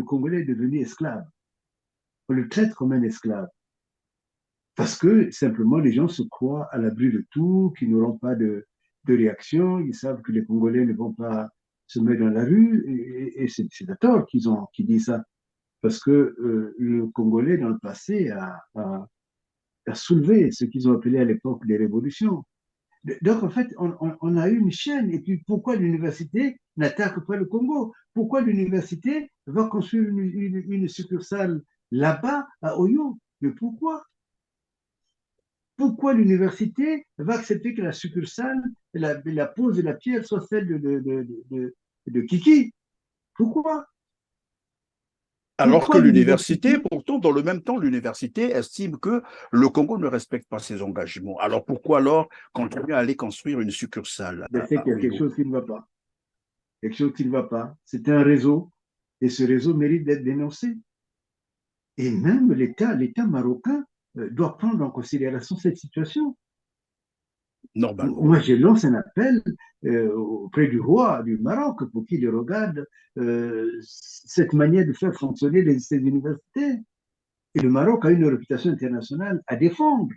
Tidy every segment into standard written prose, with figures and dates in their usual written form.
Congolais est devenu esclave. On le traite comme un esclave. Parce que simplement les gens se croient à l'abri de tout, qu'ils n'auront pas de réaction, ils savent que les Congolais ne vont pas se mettre dans la rue, et c'est à tort qu'ils disent ça. Parce que le Congolais, dans le passé, a soulevé ce qu'ils ont appelé à l'époque les révolutions. Donc, en fait, on a eu une chaîne. Et puis, pourquoi l'université n'attaque pas le Congo? Pourquoi l'université va construire une succursale là-bas, à Oyo? Mais pourquoi? Pourquoi l'université va accepter que la succursale, la pose de la pierre soit celle de Kiki? Pourquoi? Alors que Pourquoi l'université, l'université? pourtant, dans le même temps, l'université estime que le Congo ne respecte pas ses engagements. Alors pourquoi alors continuer à aller construire une succursale Ben, c'est à qu'il y a quelque Oyo? chose qui ne va pas. Quelque chose qui ne va pas. C'est un réseau et ce réseau mérite d'être dénoncé. Et même l'État marocain doit prendre en considération cette situation. Normalement, Moi, oui. je lance un appel auprès du roi du Maroc pour qu'il regarde cette manière de faire fonctionner ces universités. Et le Maroc a une réputation internationale à défendre.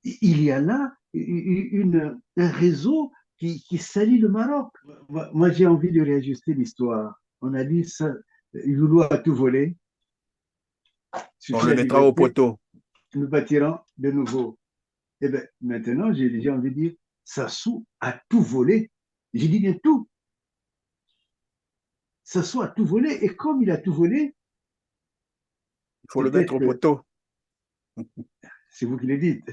Il y a là un réseau qui salit le Maroc. Moi, j'ai envie de réajuster l'histoire. On a dit ça, Loulou a tout volé, On suffit le la mettra au liberté, poteau. nous bâtirons de nouveau. Et bien, maintenant, j'ai déjà envie de dire, Sassou a tout volé. J'ai dit bien tout. Sassou a tout volé. Et comme il a tout volé, Il faut le mettre peut-être au que poteau. c'est vous qui le dites.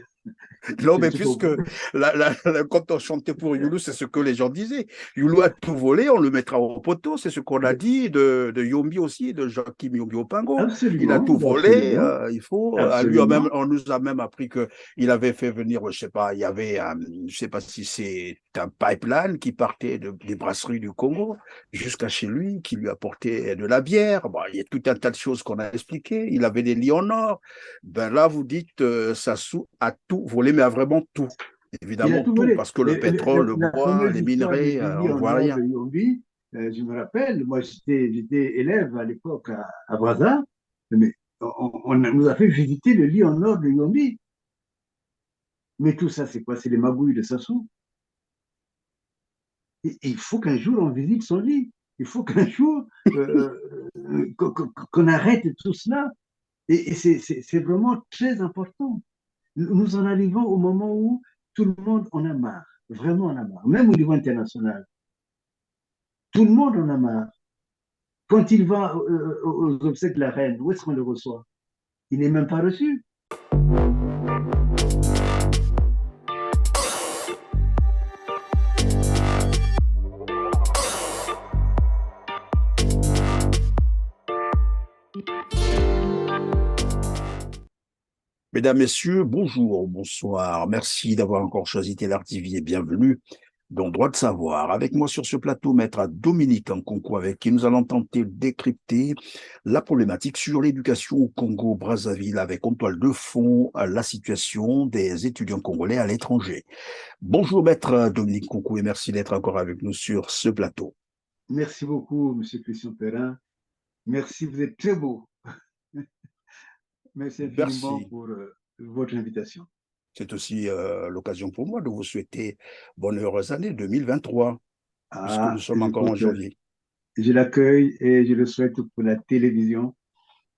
Non, Je ne mais suis pas au puisque courant. quand on chantait pour Youlou, c'est ce que les gens disaient. Youlou a tout volé, on le mettra au poteau. C'est ce qu'on a dit de Yombi aussi, de Joachim Yombi Opango. Il a Absolument, tout volé. absolument, Il faut. absolument. On nous a même appris que il avait fait venir, je sais pas, il y avait, je sais pas si c'est un pipeline qui partait des brasseries du Congo jusqu'à chez lui, qui lui apportait de la bière. Bon, il y a tout un tas de choses qu'on a expliquées. Il avait des lits en or. Ben là, vous dites, Sassou a tout volé, mais a vraiment tout. Il a Évidemment tout tout, volé. parce que le pétrole, le La bois, fameuse les histoire minerais, du lit on ne en voit or de rien. Yombi, je me rappelle, moi j'étais élève à l'époque à Brazza, mais on nous a fait visiter le lit en or de Yombi. Mais tout ça, c'est quoi? C'est les magouilles de Sassou. Et il faut qu'un jour on visite son lit. Il faut qu'un jour qu'on arrête tout cela. Et c'est vraiment très important. Nous en arrivons au moment où tout le monde en a marre. Vraiment en a marre. Même au niveau international. Tout le monde en a marre. Quand il va aux obsèques de la reine, où est-ce qu'on le reçoit? Il n'est même pas reçu. Mesdames, Messieurs, bonjour, bonsoir. Merci d'avoir encore choisi Télar TV et bienvenue dans Droit de savoir. Avec moi sur ce plateau, maître Dominique Nkonkwo, avec qui nous allons tenter de décrypter la problématique sur l'éducation au Congo-Brazzaville, avec en toile de fond la situation des étudiants congolais à l'étranger. Bonjour, maître Dominique Nkonkwo, et merci d'être encore avec nous sur ce plateau. Merci beaucoup, Monsieur Christian Perrin. Merci, vous êtes très beau. Merci infiniment Merci. pour votre invitation. C'est aussi l'occasion pour moi de vous souhaiter bonne heureuse année 2023, puisque nous Ah, sommes encore en janvier. je l'accueille et je le souhaite pour la télévision,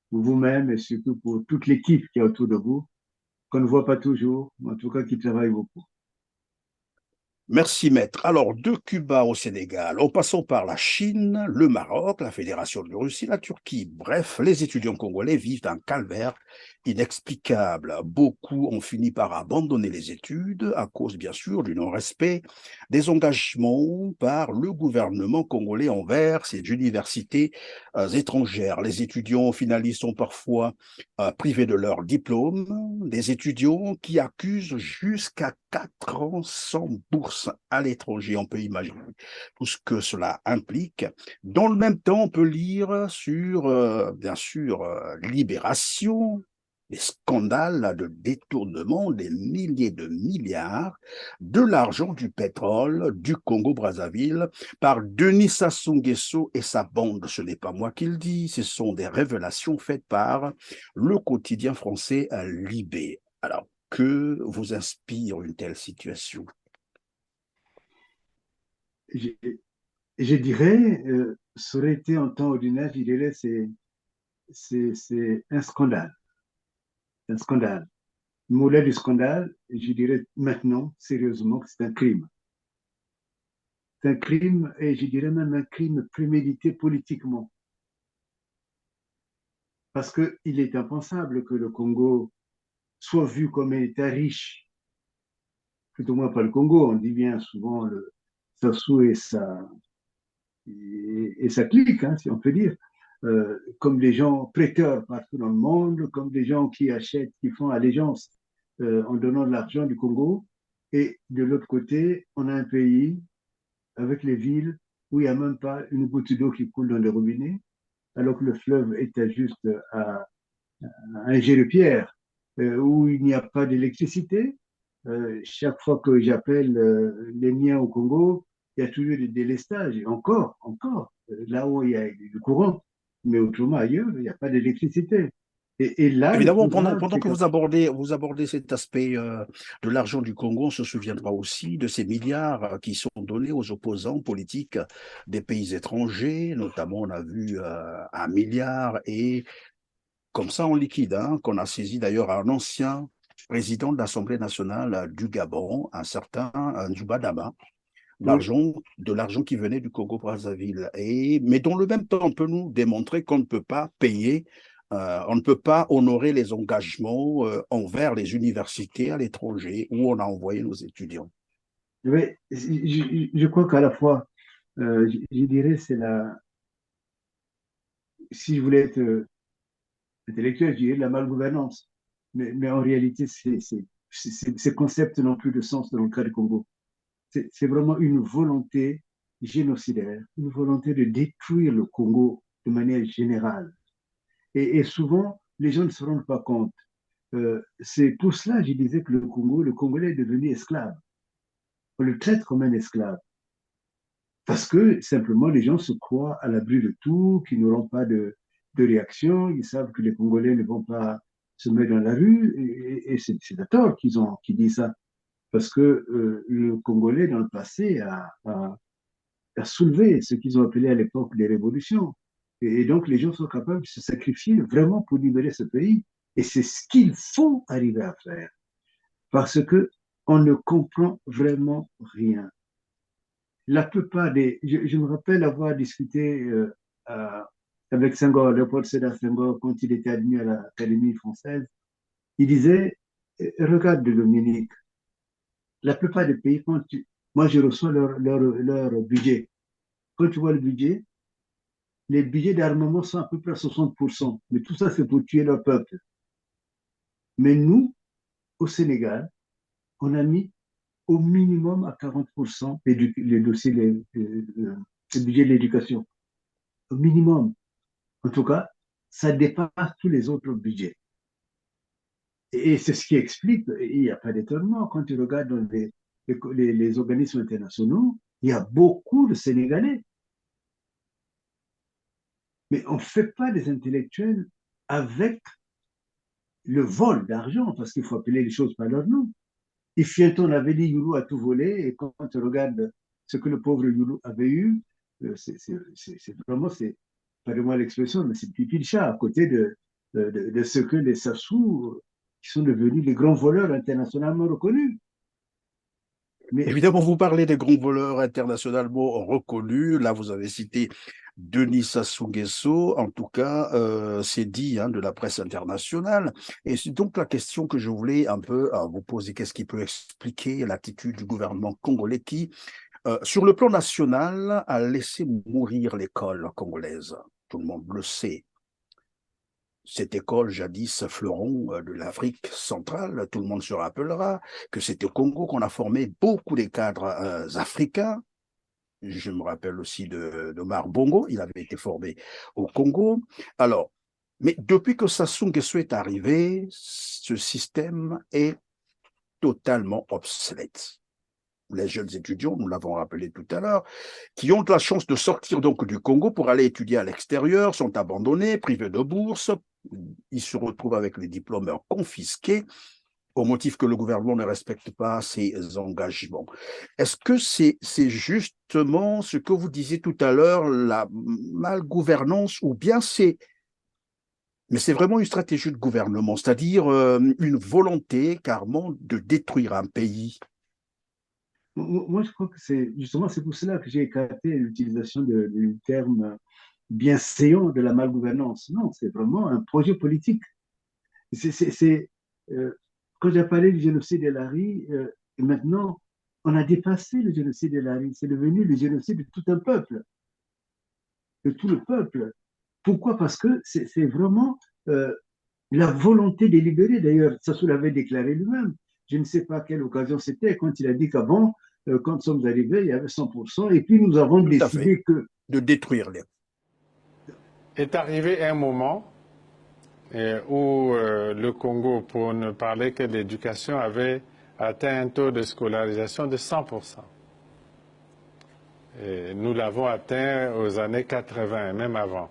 pour vous-même et surtout pour toute l'équipe qui est autour de vous, qu'on ne voit pas toujours, mais en tout cas qui travaille beaucoup. Merci, maître. Alors, de Cuba au Sénégal, en passant par la Chine, le Maroc, la Fédération de Russie, la Turquie. Bref, les étudiants congolais vivent un calvaire inexplicable. Beaucoup ont fini par abandonner les études à cause, bien sûr, du non-respect des engagements par le gouvernement congolais envers ces universités étrangères. Les étudiants finalistes sont parfois privés de leur diplôme, des étudiants qui accusent jusqu'à 4 ans sans bourse à l'étranger. On peut imaginer tout ce que cela implique. Dans le même temps, on peut lire sur, bien sûr, Libération, les scandales de détournement des milliers de milliards de l'argent du pétrole du Congo-Brazzaville par Denis Sassou Nguesso et sa bande. Ce n'est pas moi qui le dis, ce sont des révélations faites par le quotidien français Libé. Alors, que vous inspire une telle situation? Je, je dirais, ça aurait été en temps ordinaire, je dirais, c'est un scandale. Un scandale. Au-delà du scandale, je dirais maintenant, sérieusement, que c'est un crime. C'est un crime, et je dirais même un crime prémédité politiquement. Parce qu'il est impensable que le Congo soit vu comme un État riche, plutôt moins pas le Congo, on dit bien souvent le Sassou et sa clique, hein, si on peut dire, comme des gens prêteurs partout dans le monde, comme des gens qui achètent, qui font allégeance en donnant de l'argent du Congo. Et de l'autre côté, on a un pays avec les villes où il n'y a même pas une goutte d'eau qui coule dans les robinets, alors que le fleuve est juste à un jet de pierre, où il n'y a pas d'électricité. Chaque fois que j'appelle les miens au Congo, il y a toujours des délestages. Et encore, là où il y a du courant, mais autrement ailleurs, il n'y a pas d'électricité. Et là, le Évidemment, plus grave, pendant c'est que que vous abordez cet aspect de l'argent du Congo, on se souviendra aussi de ces milliards qui sont donnés aux opposants politiques des pays étrangers. Notamment, on a vu 1 milliard et comme ça en liquide, hein, qu'on a saisi d'ailleurs à un ancien président de l'Assemblée nationale du Gabon, un certain Ndouba Dama, oui, de l'argent qui venait du Congo-Brazzaville. Mais dans le même temps, on peut nous démontrer qu'on ne peut pas payer, on ne peut pas honorer les engagements envers les universités à l'étranger où on a envoyé nos étudiants. je crois qu'à la fois, je dirais, c'est la, si je voulais être intellectuel, je dirais la malgouvernance. Mais en réalité, ces concepts n'ont plus de sens dans le cas du Congo. C'est vraiment une volonté génocidaire, une volonté de détruire le Congo de manière générale. Et souvent, les gens ne se rendent pas compte. C'est pour cela que je disais que le Congolais est devenu esclave. On le traite comme un esclave. Parce que simplement, les gens se croient à l'abri de tout, qu'ils n'auront pas de réaction, ils savent que les Congolais ne vont pas se mettre dans la rue, et c'est à tort qu'ils disent ça. Parce que le Congolais, dans le passé, a soulevé ce qu'ils ont appelé à l'époque les révolutions. Et donc, les gens sont capables de se sacrifier vraiment pour libérer ce pays. Et c'est ce qu'il faut arriver à faire. Parce que on ne comprend vraiment rien. La plupart des... Je me rappelle avoir discuté avec Senghor, Léopold Sédar Senghor, quand il était admis à l'Académie française. Il disait, regarde Dominique, la plupart des pays, moi je reçois leur budget. Quand tu vois le budget, les budgets d'armement sont à peu près à 60%. Mais tout ça, c'est pour tuer leur peuple. Mais nous, au Sénégal, on a mis au minimum à 40% les dossiers, les budgets de l'éducation. Au minimum. En tout cas, ça dépasse tous les autres budgets. Et c'est ce qui explique, il n'y a pas d'étonnement, quand tu regardes dans les organismes internationaux, il y a beaucoup de Sénégalais. Mais on ne fait pas des intellectuels avec le vol d'argent, parce qu'il faut appeler les choses par leur nom. Ifieton avait dit Youlou a tout volé, et quand on regarde ce que le pauvre Youlou avait eu, c'est vraiment, pardonnez-moi l'expression, mais c'est pipi de chat à côté de ce que les Sassou, qui sont devenus les grands voleurs internationalement reconnus. Mais Évidemment, vous parlez des grands voleurs internationalement reconnus. Là, vous avez cité Denis Sassou Nguesso. En tout cas, c'est dit hein, de la presse internationale. Et c'est donc la question que je voulais un peu vous poser. Qu'est-ce qui peut expliquer l'attitude du gouvernement congolais qui, sur le plan national, a laissé mourir l'école congolaise? Tout le monde le sait. Cette école, jadis fleuron de l'Afrique centrale, tout le monde se rappellera que c'était au Congo qu'on a formé beaucoup des cadres africains. Je me rappelle aussi d'Omar Bongo, il avait été formé au Congo. Alors, Mais depuis que Sassou Nguesso est arrivé, ce système est totalement obsolète. Les jeunes étudiants, nous l'avons rappelé tout à l'heure, qui ont la chance de sortir donc du Congo pour aller étudier à l'extérieur, sont abandonnés, privés de bourse. Ils se retrouvent avec les diplômes confisqués au motif que le gouvernement ne respecte pas ses engagements. Est-ce que c'est justement ce que vous disiez tout à l'heure, la malgouvernance, ou bien mais c'est vraiment une stratégie de gouvernement, c'est-à-dire une volonté carrément de détruire un pays? Moi, je crois que c'est justement c'est pour cela que j'ai écarté l'utilisation du terme bienséant de la malgouvernance. Non, c'est vraiment un projet politique. C'est, c'est, c'est, euh, Quand j'ai parlé du génocide de Lari, maintenant, on a dépassé le génocide de Lari. C'est devenu le génocide de tout un peuple, de tout le peuple. Pourquoi? Parce que c'est vraiment euh, la volonté délibérée. D'ailleurs, Sassou l'avait déclaré lui-même. Je ne sais pas à quelle occasion c'était, quand il a dit qu'avant, quand nous sommes arrivés, il y avait 100%, et puis nous avons Tout à fait. décidé que... De détruire les. Est arrivé un moment où le Congo, pour ne parler que d'éducation, avait atteint un taux de scolarisation de 100%. Et nous l'avons atteint aux années 80, même avant.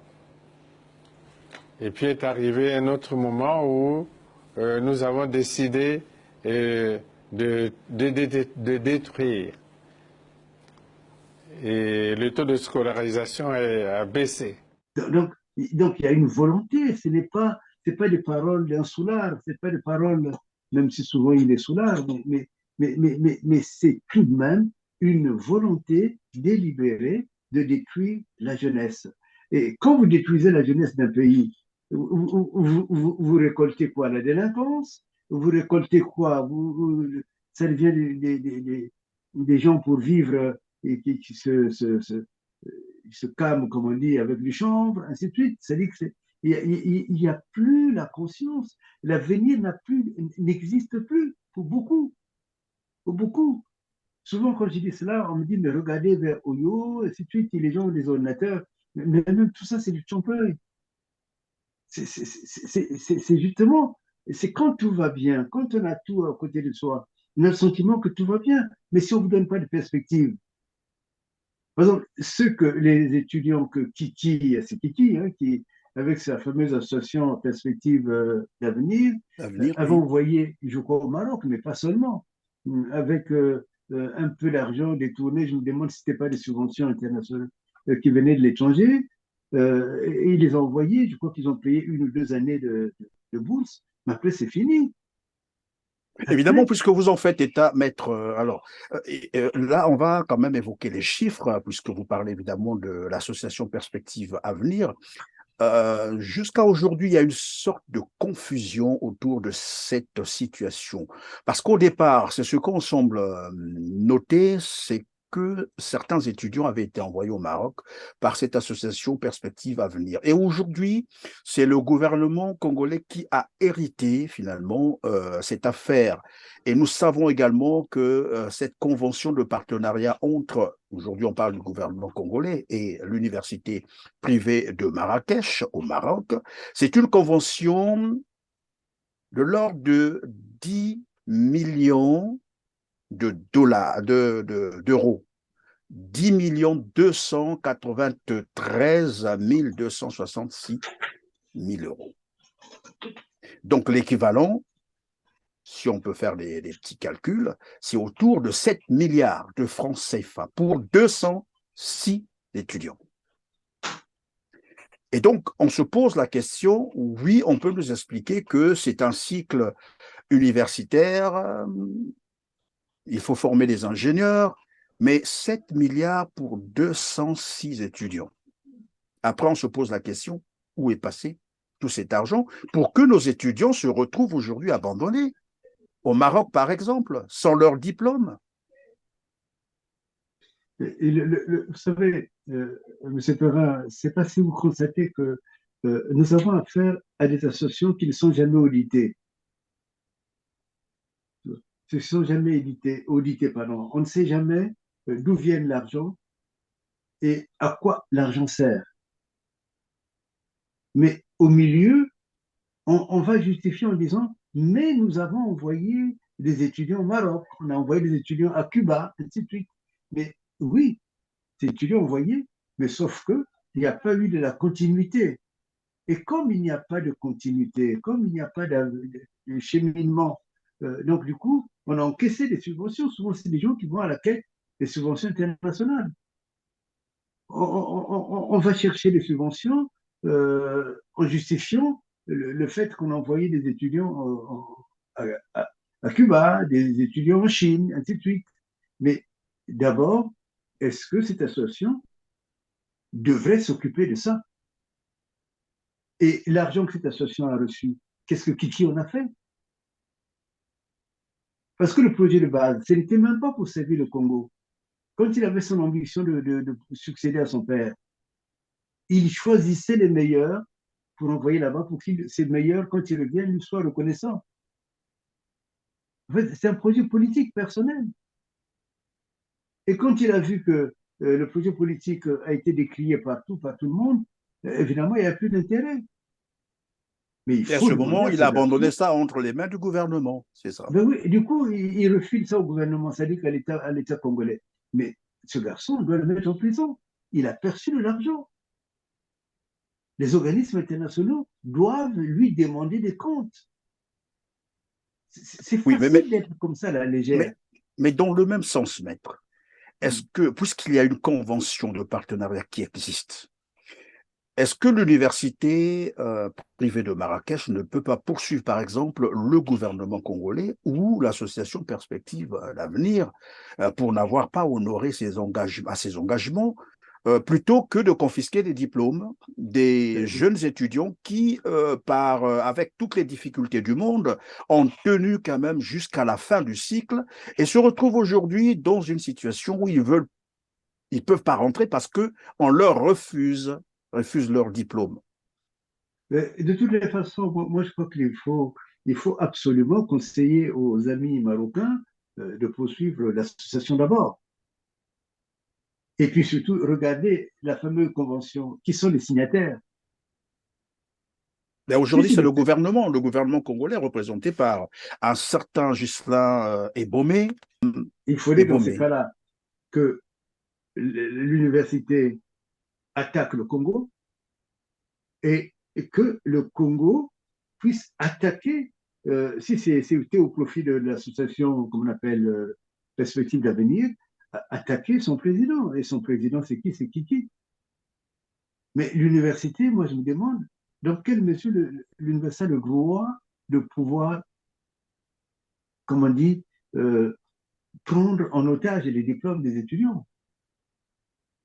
Et puis est arrivé un autre moment où nous avons décidé de détruire. Et le taux de scolarisation a baissé. Donc, donc, il y a une volonté, c'est pas des paroles d'un soulard, c'est pas des paroles, même si souvent il est soulard, mais c'est tout de même une volonté délibérée de détruire la jeunesse. Et quand vous détruisez la jeunesse d'un pays, vous récoltez quoi? La délinquance? Vous récoltez quoi? Ça devient des gens pour vivre et qui se calme, comme on dit, avec du chanvre, ainsi de suite. C'est-à-dire qu'il n'y a plus la conscience. L'avenir n'existe plus pour beaucoup. Pour beaucoup. Souvent, quand je dis cela, on me dit, mais regardez vers Oyo, ainsi de suite, et les gens ont des ordinateurs. Mais même tout ça, c'est du trompe-l'œil. C'est justement, c'est quand tout va bien, quand on a tout à côté de soi, on a le sentiment que tout va bien. Mais si on ne vous donne pas de perspective, par exemple, ceux que les étudiants que Kiki, c'est Kiki, hein, qui, avec sa fameuse association Perspective d'avenir, L'avenir, avaient oui. envoyé, je crois, au Maroc, mais pas seulement, avec un peu d'argent détourné. Je me demande si ce n'était pas des subventions internationales qui venaient de l'étranger. Et ils les ont envoyés, je crois qu'ils ont payé 1 ou 2 années de bourse, mais après, c'est fini. Évidemment, Après, puisque vous en faites état, maître, là, on va quand même évoquer les chiffres, puisque vous parlez évidemment de l'association Perspective Avenir. Jusqu'à aujourd'hui, il y a une sorte de confusion autour de cette situation. Parce qu'au départ, c'est ce qu'on semble noter, c'est que certains étudiants avaient été envoyés au Maroc par cette association Perspective Avenir. Et aujourd'hui, c'est le gouvernement congolais qui a hérité finalement cette affaire. Et nous savons également que cette convention de partenariat entre, aujourd'hui on parle du gouvernement congolais et l'université privée de Marrakech au Maroc, c'est une convention de l'ordre de 10 millions de dollars, d'euros. 10 293 266 000 euros. Donc l'équivalent, si on peut faire des petits calculs, c'est autour de 7 milliards de francs CFA pour 206 étudiants. Et donc, on se pose la question, oui, on peut nous expliquer que c'est un cycle universitaire, il faut former des ingénieurs, mais 7 milliards pour 206 étudiants. Après, on se pose la question, où est passé tout cet argent pour que nos étudiants se retrouvent aujourd'hui abandonnés, au Maroc par exemple, sans leur diplôme? vous savez, M. Perrin, c'est pas si vous constatez que nous avons affaire à des associations qui ne sont jamais auditées. Qui ne sont jamais auditées, pardon. On ne sait jamais d'où vient l'argent et à quoi l'argent sert. Mais au milieu, on va justifier en disant, mais nous avons envoyé des étudiants au Maroc, on a envoyé des étudiants à Cuba, ainsi de suite. Mais oui, ces étudiants envoyés, mais sauf que il n'y a pas eu de la continuité. Et comme il n'y a pas de continuité, comme il n'y a pas de cheminement, donc du coup, on a encaissé des subventions. Souvent, c'est des gens qui vont à la quête des subventions internationales. On va chercher des subventions en justifiant le fait qu'on a envoyé des étudiants à, à- à Cuba, des étudiants en Chine, ainsi de suite. Mais d'abord, est-ce que cette association devrait s'occuper de ça? Et l'argent que cette association a reçu, qu'est-ce que Kiki en a fait? Parce que le projet de base, ce n'était même pas pour servir le Congo. Quand il avait son ambition de succéder à son père, il choisissait les meilleurs pour envoyer là-bas pour que ces meilleurs, quand ils reviennent, lui soient reconnaissants. En fait, c'est un projet politique personnel. Et quand il a vu que le projet politique a été décrié partout, par tout le monde, évidemment, il n'y a plus d'intérêt. Mais il Et à faut ce demander moment, à il ce a abandonné garçon. ça entre les mains du gouvernement, c'est ça. Ben oui, et du coup, il refile ça au gouvernement, c'est-à-dire à l'État congolais. Mais ce garçon, on doit le mettre en prison. Il a perçu de l'argent. Les organismes internationaux doivent lui demander des comptes. C'est Oui, facile d'être comme ça, à la légère. mais, mais dans le même sens, maître, est-ce que, puisqu'il y a une convention de partenariat qui existe, est-ce que l'université privée de Marrakech ne peut pas poursuivre, par exemple, le gouvernement congolais ou l'association Perspective à l'avenir pour n'avoir pas honoré ses engagements, plutôt que de confisquer les diplômes des jeunes étudiants qui, avec toutes les difficultés du monde, ont tenu quand même jusqu'à la fin du cycle et se retrouvent aujourd'hui dans une situation où ils peuvent pas rentrer parce que on leur refuse leur diplôme. De toutes les façons, moi, je crois il faut absolument conseiller aux amis marocains de poursuivre l'association d'abord. Et puis surtout, regarder la fameuse convention. Qui sont les signataires? Mais Si, aujourd'hui, si, c'est le gouvernement congolais représenté par un certain Ghislain Ebomé. il faudrait dans ce Ebomé. cas-là que l'université attaque le Congo et que le Congo puisse attaquer, si c'était au profit de l'association, comme on appelle, Perspective d'avenir, attaquer son président. Et son président, c'est qui? C'est Kiki. Mais l'université, moi, je me demande, dans quelle mesure l'université a le droit de pouvoir, comme on dit, euh, prendre en otage les diplômes des étudiants.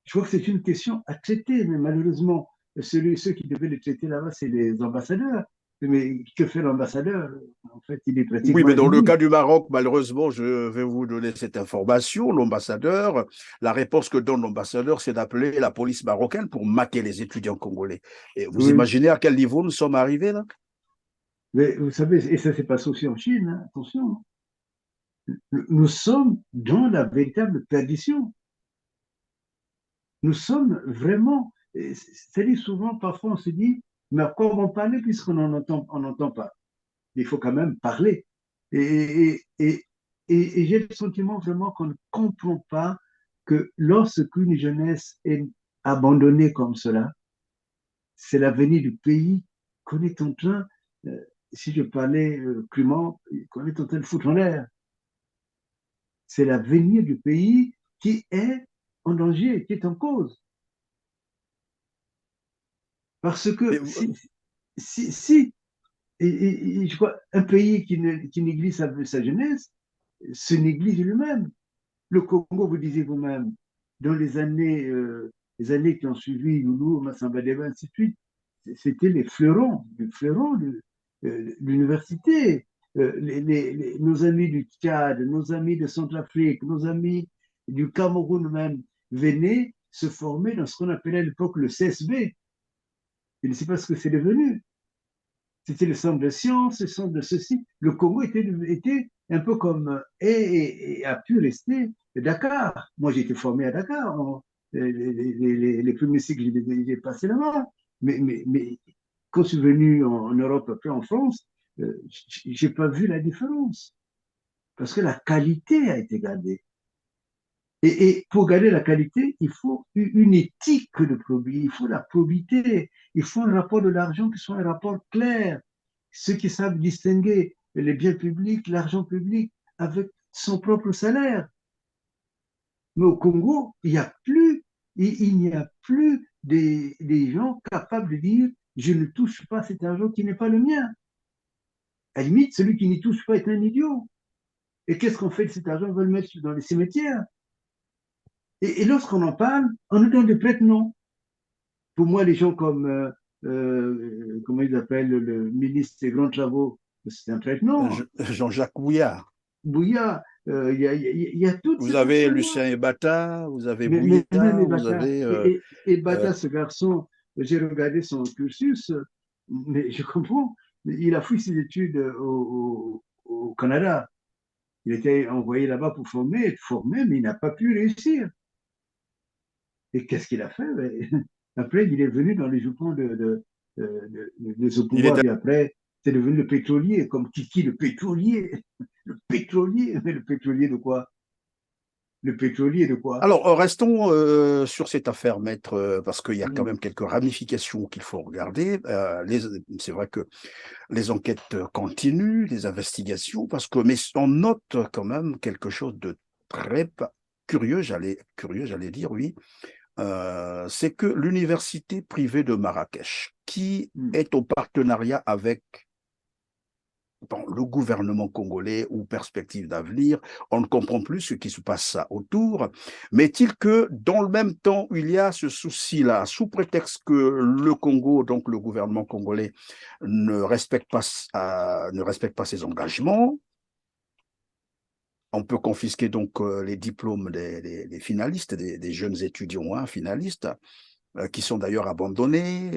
Je crois que c'est une question à traiter, mais malheureusement, ceux qui devaient le traiter là-bas, c'est les ambassadeurs. Mais que fait l'ambassadeur? En fait, il est Oui, pratiquement mais dans le invisible. cas du Maroc, malheureusement, je vais vous donner cette information. L'ambassadeur, la réponse que donne l'ambassadeur, c'est d'appeler la police marocaine pour maquer les étudiants congolais. Et vous Oui, imaginez à quel niveau nous sommes arrivés là? mais vous savez, et ça s'est passé aussi en Chine, hein, attention. Nous sommes dans la véritable perdition. Nous sommes vraiment, c'est-à-dire souvent, parfois on se dit, mais à quoi on va parler puisqu'on n'entend pas? Il faut quand même parler. Et, et, et j'ai le sentiment vraiment qu'on ne comprend pas que lorsqu'une jeunesse est abandonnée comme cela, c'est l'avenir du pays qu'on est en train, euh, si je parlais crûment, qu'on est en train de foutre en l'air. C'est l'avenir du pays qui est en danger, qui est en cause. Parce Mais, que si et je crois, un pays qui néglige sa jeunesse se néglige lui-même. Le Congo, vous disiez vous-même, dans les années qui ont suivi, Loulou, Massamba Deba, ainsi de suite, c'était les fleurons de l'université. Nos amis du Tchad, nos amis de Centrafrique, nos amis du Cameroun même venaient se former dans ce qu'on appelait à l'époque le CSB. Je ne sais pas ce que c'est devenu. C'était le centre de sciences, le centre de ceci. Le Congo était un peu comme, et a pu rester Dakar. Moi, j'ai été formé à Dakar. Les premiers cycles, j'ai passé là-bas. Mais quand je suis venu en Europe, après en France, j'ai pas vu la différence. Parce que la qualité a été gardée. Et pour garder la qualité, il faut une éthique de produit, il faut la probité, il faut un rapport de l'argent qui soit un rapport clair. Ceux qui savent distinguer les biens publics, l'argent public avec son propre salaire. Mais au Congo, il n'y a plus des gens capables de dire je ne touche pas cet argent qui n'est pas le mien. À la limite, celui qui n'y touche pas est un idiot. Et qu'est-ce qu'on fait de cet argent? On va le mettre dans les cimetières. Et lorsqu'on en parle, on nous donne des prête-noms. Pour moi, les gens comme, comment ils appellent le ministre des Grands Travaux, c'est un prête-nom. Jean-Jacques Bouillard. Bouillard, il y a toutes ces Vous avez personnes-là. Lucien Ebata, vous avez Mais Bouillard, même vous Ebata. avez... Et Bata, ce garçon, j'ai regardé son cursus, mais je comprends. Il a fui ses études au Canada. Il était envoyé là-bas pour former, mais il n'a pas pu réussir. Et qu'est-ce qu'il a fait? Après, il est venu dans les jupons de ce pouvoir. Et après, c'est devenu le pétrolier, comme Kiki, le pétrolier. Le pétrolier, mais le pétrolier de quoi? Le pétrolier de quoi? Alors, restons sur cette affaire, maître, parce qu'il y a quand même quelques ramifications qu'il faut regarder. C'est vrai que les enquêtes continuent, les investigations, mais on note quand même quelque chose de très curieux, j'allais dire, oui. C'est que l'université privée de Marrakech, qui est au partenariat avec le gouvernement congolais ou perspective d'avenir, on ne comprend plus ce qui se passe autour. Mais est-il que dans le même temps, il y a ce souci-là, sous prétexte que le Congo, donc le gouvernement congolais, ne respecte pas ses engagements, on peut confisquer donc les diplômes des finalistes, des jeunes étudiants finalistes, qui sont d'ailleurs abandonnés,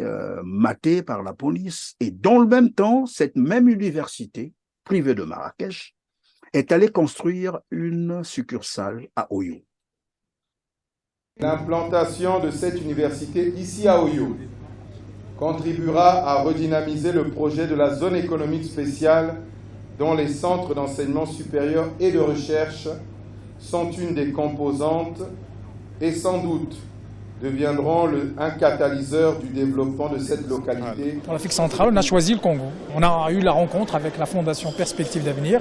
matés par la police. Et dans le même temps, cette même université privée de Marrakech est allée construire une succursale à Oyo. L'implantation de cette université ici à Oyo contribuera à redynamiser le projet de la zone économique spéciale dont les centres d'enseignement supérieur et de recherche sont une des composantes et sans doute deviendront un catalyseur du développement de cette localité. Dans l'Afrique centrale, on a choisi le Congo. On a eu la rencontre avec la Fondation Perspective d'avenir,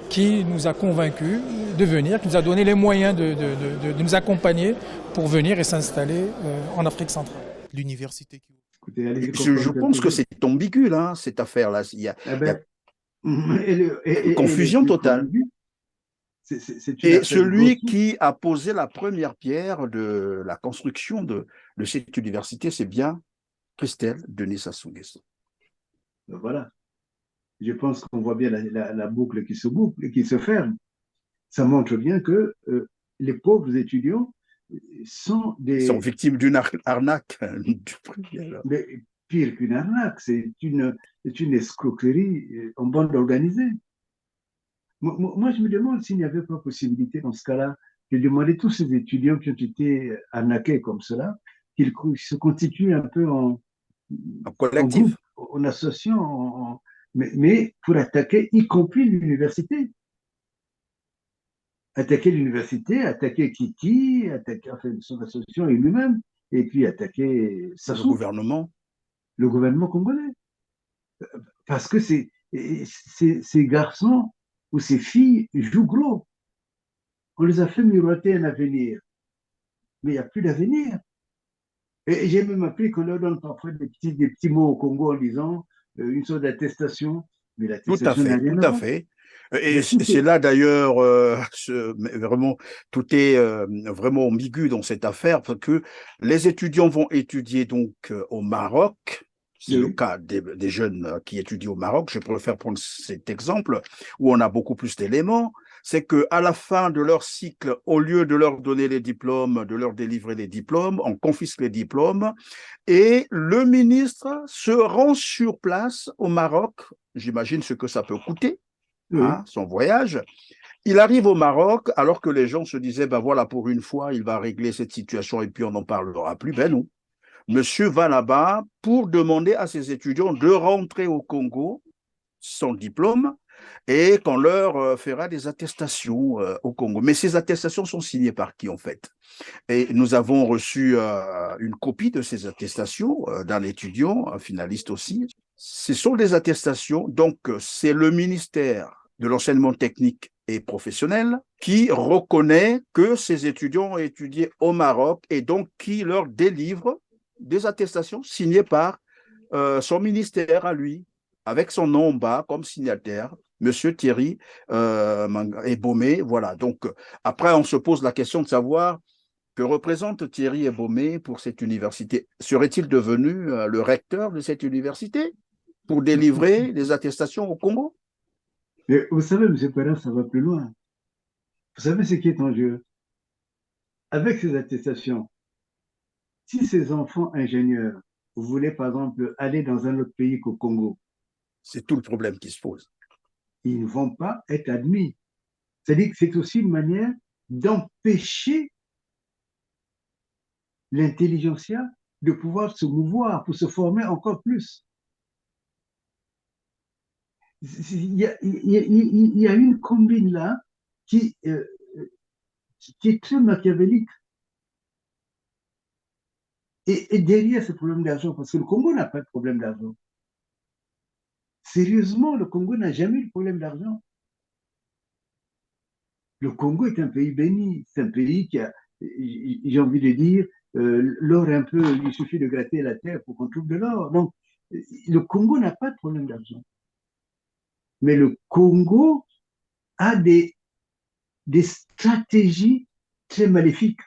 qui nous a convaincus de venir, qui nous a donné les moyens de nous accompagner pour venir et s'installer en Afrique centrale. L'université. Je pense que c'est ambigu, là, cette affaire-là. Il y a confusion totale. Et celui qui a posé la première pierre de la construction de cette université, c'est bien Christelle Denis Sassou Nguesso. Voilà. Je pense qu'on voit bien la boucle qui qui se ferme. Ça montre bien que les pauvres étudiants sont victimes d'une arnaque. Mais pire qu'une arnaque, c'est une escroquerie en bande organisée. Moi, je me demande s'il n'y avait pas possibilité dans ce cas-là de demander à tous ces étudiants qui ont été arnaqués comme cela, qu'ils se constituent un peu en collectif, en associant, mais pour attaquer y compris l'université. Attaquer l'université, attaquer Kiki, attaquer son association et lui-même, et puis attaquer Sassou, le gouvernement congolais. Parce que ces garçons ou ces filles jouent gros. On les a fait miroiter un avenir. Mais il n'y a plus d'avenir. Et j'ai même appris qu'on leur donne parfois des petits mots au Congo en disant une sorte d'attestation. Mais l'attestation n'a rien à voir. Tout à fait. Et c'est là d'ailleurs, vraiment, tout est vraiment ambigu dans cette affaire, parce que les étudiants vont étudier donc au Maroc. C'est le cas des jeunes qui étudient au Maroc. Je préfère prendre cet exemple où on a beaucoup plus d'éléments. C'est qu'à la fin de leur cycle, au lieu de leur donner les diplômes, de leur délivrer les diplômes, on confisque les diplômes et le ministre se rend sur place au Maroc. J'imagine ce que ça peut coûter, son voyage. Il arrive au Maroc alors que les gens se disaient, ben voilà, pour une fois, il va régler cette situation et puis on n'en parlera plus. Ben non. Monsieur va là-bas pour demander à ses étudiants de rentrer au Congo sans diplôme et qu'on leur fera des attestations au Congo. Mais ces attestations sont signées par qui en fait? Et nous avons reçu une copie de ces attestations d'un étudiant, un finaliste aussi. Ce sont des attestations, donc c'est le ministère de l'enseignement technique et professionnel qui reconnaît que ces étudiants ont étudié au Maroc et donc qui leur délivre des attestations signées par son ministère à lui, avec son nom en bas comme signataire, Monsieur Thierry Ebomé. Voilà. Donc, après, on se pose la question de savoir que représente Thierry Ebomé pour cette université. Serait-il devenu le recteur de cette université pour délivrer des attestations au Congo? Mais vous savez, M. Perrin, ça va plus loin. Vous savez ce qui est en jeu? Avec ces attestations, si ces enfants ingénieurs voulaient, par exemple, aller dans un autre pays qu'au Congo, C'est tout le problème qui se pose. ils ne vont pas être admis. C'est-à-dire que c'est aussi une manière d'empêcher l'intelligentsia de pouvoir se mouvoir pour se former encore plus. Il y a une combine là qui, euh, qui est très machiavélique. Et derrière ce problème d'argent, parce que le Congo n'a pas de problème d'argent. Sérieusement, le Congo n'a jamais eu de problème d'argent. Le Congo est un pays béni. C'est un pays qui a, j'ai envie de dire, l'or un peu, il suffit de gratter la terre pour qu'on trouve de l'or. Donc, le Congo n'a pas de problème d'argent. Mais le Congo a des stratégies très maléfiques.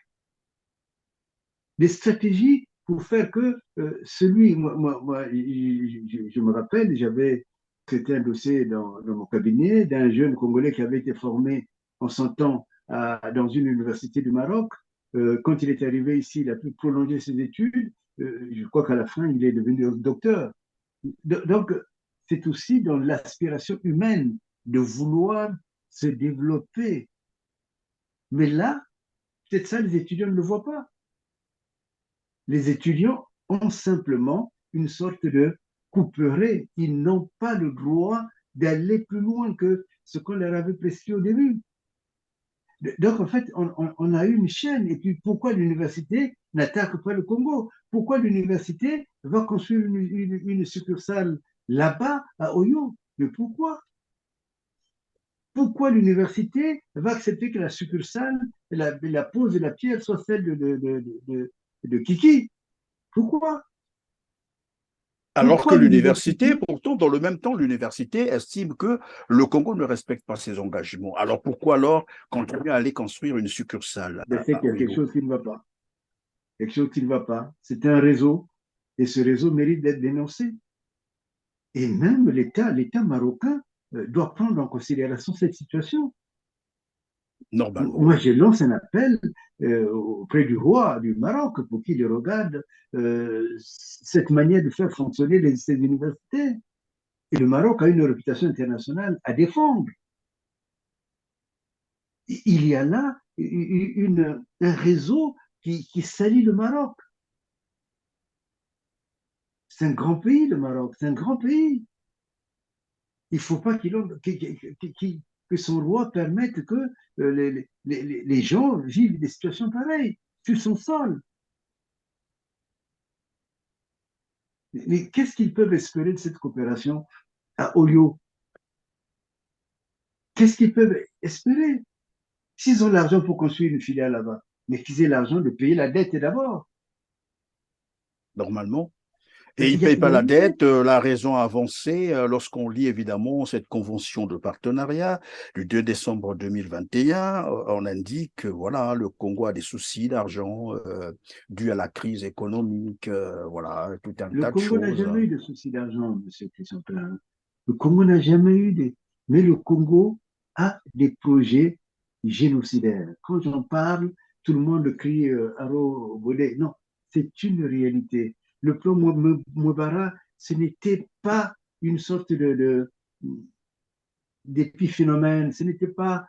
Des stratégies pour faire que je me rappelle, c'était un dossier dans mon cabinet d'un jeune Congolais qui avait été formé en son temps dans une université du Maroc. Quand il est arrivé ici, il a pu prolonger ses études. Je crois qu'à la fin, il est devenu docteur. Donc, c'est aussi dans l'aspiration humaine de vouloir se développer. Mais là, peut-être ça, les étudiants ne le voient pas. Les étudiants ont simplement une sorte de couperet. Ils n'ont pas le droit d'aller plus loin que ce qu'on leur avait prescrit au début. Donc, en fait, on a eu une chaîne. Et puis, pourquoi l'université n'attaque pas le Congo? Pourquoi l'université va construire une succursale là-bas, à Oyo? Mais pourquoi? Pourquoi l'université va accepter que la succursale, la pose de la pierre soit celle de Kiki? Pourquoi? Alors que Pourquoi l'université, l'université? pourtant, dans le même temps, l'université estime que le Congo ne respecte pas ses engagements. Alors pourquoi alors continuer à aller construire une succursale C'est à quelque Oyo? chose qui ne va pas. Quelque chose qui ne va pas. C'est un réseau et ce réseau mérite d'être dénoncé. Et même l'État marocain doit prendre en considération cette situation. Normalement, Moi, oui. je lance un appel auprès du roi du Maroc pour qu'il regarde cette manière de faire fonctionner ces universités. Et le Maroc a une réputation internationale à défendre. Il y a là un réseau qui salit le Maroc. C'est un grand pays, le Maroc, c'est un grand pays. Il ne faut pas que son roi permette que les gens vivent des situations pareilles sur son sol. Mais qu'est-ce qu'ils peuvent espérer de cette coopération à Oyo? Qu'est-ce qu'ils peuvent espérer? S'ils ont l'argent pour construire une filiale là-bas, mais qu'ils aient l'argent de payer la dette d'abord. Normalement. Et Mais ils ne payent il pas y a la une dette. La raison avancée, lorsqu'on lit évidemment cette convention de partenariat du 2 décembre 2021, on indique que voilà, le Congo a des soucis d'argent dus à la crise économique, voilà, tout un Le tas de Congo n'a choses. jamais eu de souci d'argent, M. Christian Plein. Le Congo n'a jamais eu des. Mais le Congo a des projets génocidaires. Quand j'en parle, tout le monde crie Haro Bodé. Non, c'est une réalité. Le plan Mouabara, ce n'était pas une sorte d'épiphénomène, ce n'était pas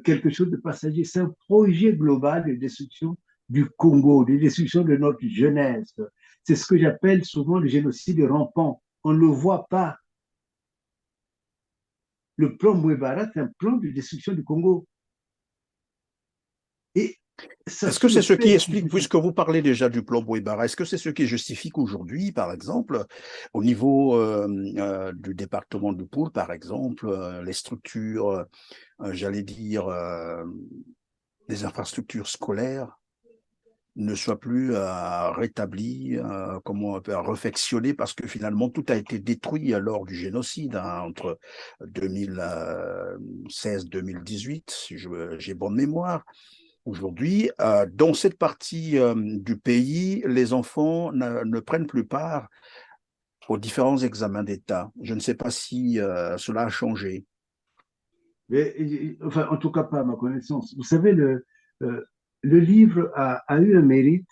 quelque chose de passager, c'est un projet global de destruction du Congo, de destruction de notre jeunesse. c'est ce que j'appelle souvent le génocide rampant. On ne le voit pas. Le plan Mouebara, c'est un plan de destruction du Congo. Et ça est-ce que sous c'est le ce qui fait explique, puisque vous parlez déjà du plan Bouébara, est-ce que c'est ce qui justifie qu'aujourd'hui, par exemple, au niveau du département de Poul, par exemple, les structures, j'allais dire, les infrastructures scolaires ne soient plus rétablies, comment on peut réfectionnées, parce que finalement tout a été détruit lors du génocide entre 2016-2018, si j'ai bonne mémoire. Aujourd'hui, dans cette partie du pays, les enfants ne prennent plus part aux différents examens d'État. Je ne sais pas si cela a changé. Mais, enfin, en tout cas, pas à ma connaissance. Vous savez, le livre a eu un mérite,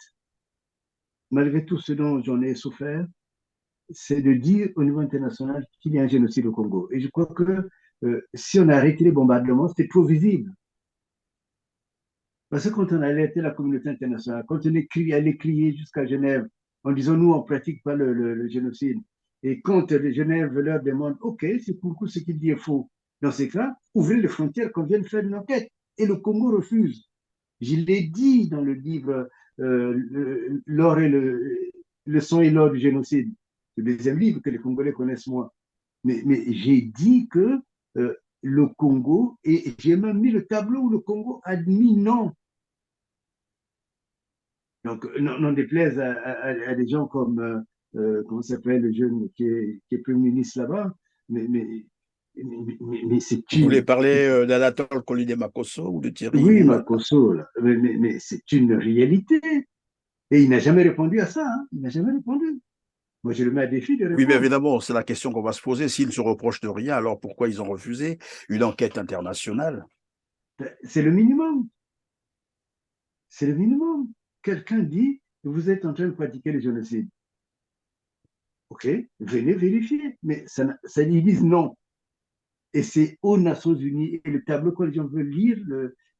malgré tout ce dont j'en ai souffert, c'est de dire au niveau international qu'il y a un génocide au Congo. Et je crois que si on a arrêté les bombardements, c'était trop visible. Parce que quand on a alerté la communauté internationale, quand on allait crier jusqu'à Genève en disant nous, on ne pratique pas le génocide, et quand Genève leur demande, OK, c'est pour ce qu'il dit est faux, dans ces cas, ouvrez les frontières qu'on vienne faire une enquête. Et le Congo refuse. Je l'ai dit dans le livre L'or et le sang et l'or du génocide, le deuxième livre que les Congolais connaissent moins. Mais j'ai dit que le Congo, et j'ai même mis le tableau où le Congo admis non. Donc, n'en déplaise à des gens comme, comment s'appelle le jeune qui est Premier ministre là-bas, mais, mais, mais c'est Vous voulez une. parler d'Anatole Collinet Makosso ou de Thierry Oui, Moula? Makosso, là, mais c'est une réalité. Et il n'a jamais répondu à ça. Hein. Il n'a jamais répondu. Moi, je le mets à défi de Oui, mais répondre. évidemment, c'est la question qu'on va se poser. S'ils ne se reprochent de rien, alors pourquoi ils ont refusé une enquête internationale? C'est le minimum. C'est le minimum. Quelqu'un dit, vous êtes en train de pratiquer le génocide. OK, venez vérifier. Mais ils disent non. Et c'est aux Nations Unies. Et le tableau, quand les gens veulent lire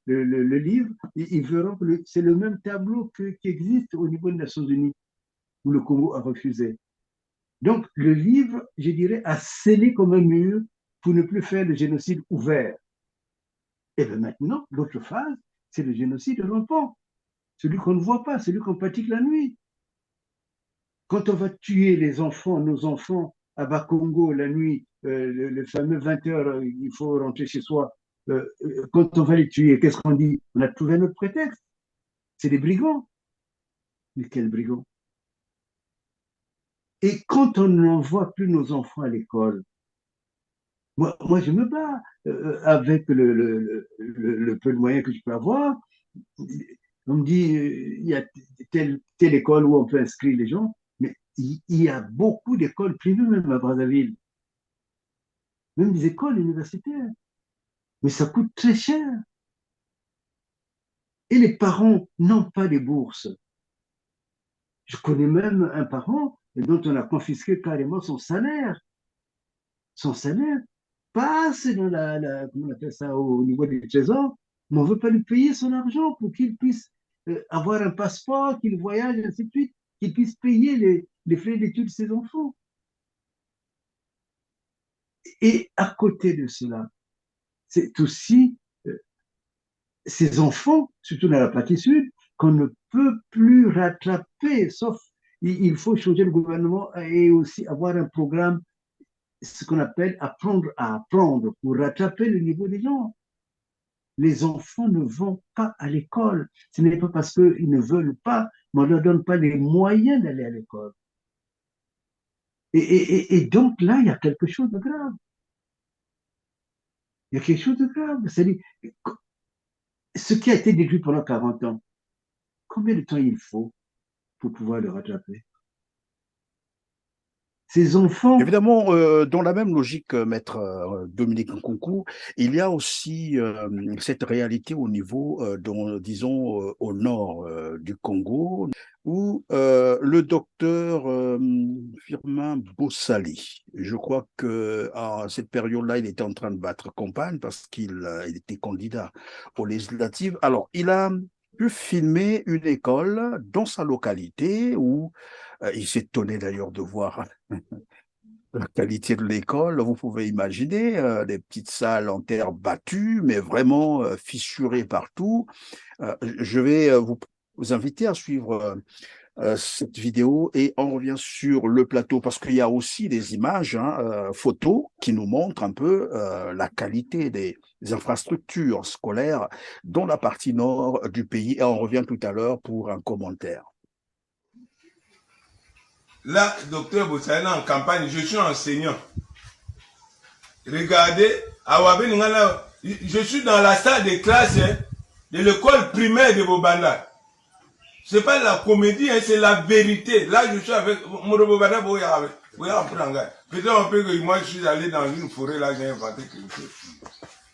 le livre, ils verront que c'est le même tableau qui existe au niveau des Nations Unies, où le Congo a refusé. Donc, le livre, je dirais, a scellé comme un mur pour ne plus faire le génocide ouvert. Et bien maintenant, l'autre phase, c'est le génocide de l'enfant. Celui qu'on ne voit pas, celui qu'on pratique la nuit. Quand on va tuer les enfants, nos enfants, à Bakongo la nuit, le fameux 20 heures, il faut rentrer chez soi. Quand on va les tuer, qu'est-ce qu'on dit? On a trouvé notre prétexte. C'est des brigands. Mais quels brigands? Et quand on n'envoie plus nos enfants à l'école, moi je me bats avec le peu de moyens que je peux avoir. On me dit, il y a telle école où on peut inscrire les gens, mais il y a beaucoup d'écoles privées même à Brazzaville, même des écoles universitaires, mais ça coûte très cher. Et les parents n'ont pas de bourses. Je connais même un parent dont on a confisqué carrément son salaire. Son salaire passe dans comment on appelle ça, au niveau du trésor, mais on ne veut pas lui payer son argent pour qu'il puisse avoir un passeport, qu'il voyage, ainsi de suite, qu'il puisse payer les frais d'études de ses enfants. Et à côté de cela, c'est aussi ces enfants, surtout dans la partie sud, qu'on ne peut plus rattraper, sauf il faut changer le gouvernement et aussi avoir un programme, ce qu'on appelle apprendre à apprendre, pour rattraper le niveau des gens. Les enfants ne vont pas à l'école. Ce n'est pas parce qu'ils ne veulent pas, mais on ne leur donne pas les moyens d'aller à l'école. Et donc là, il y a quelque chose de grave. Il y a quelque chose de grave. C'est-à-dire, ce qui a été détruit pendant 40 ans, combien de temps il faut pour pouvoir le rattraper? Ces enfants, Évidemment, dans la même logique, maître Dominique Nkunku, il y a aussi cette réalité au niveau, disons, au nord du Congo, où le docteur Firmin Bossali, je crois que à cette période-là, il était en train de battre campagne parce qu'il il était candidat aux législatives. Alors, il a pu filmer une école dans sa localité où il s'étonnait d'ailleurs de voir la qualité de l'école. Vous pouvez imaginer des petites salles en terre battue, mais vraiment fissurées partout. Je vais vous inviter à suivre cette vidéo et on revient sur le plateau parce qu'il y a aussi des images, photos qui nous montrent un peu la qualité des infrastructures scolaires dans la partie nord du pays et on revient tout à l'heure pour un commentaire. Là, docteur Bossana en campagne, je suis enseignant. Regardez, je suis dans la salle de classe de l'école primaire de Bobanda. Ce n'est pas la comédie, c'est la vérité. Là, je suis avec Bobanda. Peut-être un peu que moi, je suis allé dans une forêt, là, j'ai inventé quelque chose.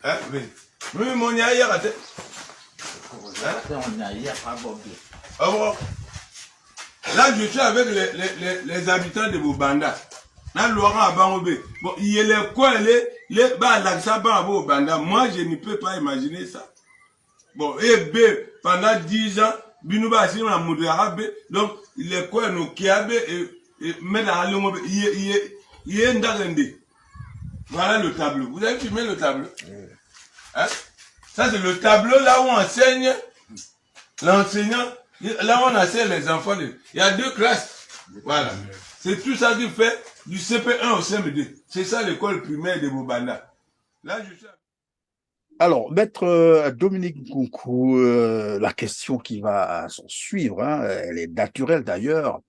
Hein, mais mon yaya, là, je suis avec les habitants de Bobanda. Là, Laurent Abangobé. Bon, il y a les coins, moi, je ne peux pas imaginer ça. Bon, et B, pendant 10 ans, Binouba Sima Moudarabe, donc, les coins, nous, Kiabe, et Médalomobé, il y a un Darende. Voilà le tableau. Vous avez filmé le tableau? Hein? Ça, c'est le tableau là où on enseigne l'enseignant. Là, on enseigne les enfants. Il y a 2 classes. Voilà. C'est tout ça qui fait du CP1 au CM2. C'est ça l'école primaire de Bobanda. Là, je suis... Alors, maître Dominique Nkunku, la question qui va s'en suivre, elle est naturelle d'ailleurs.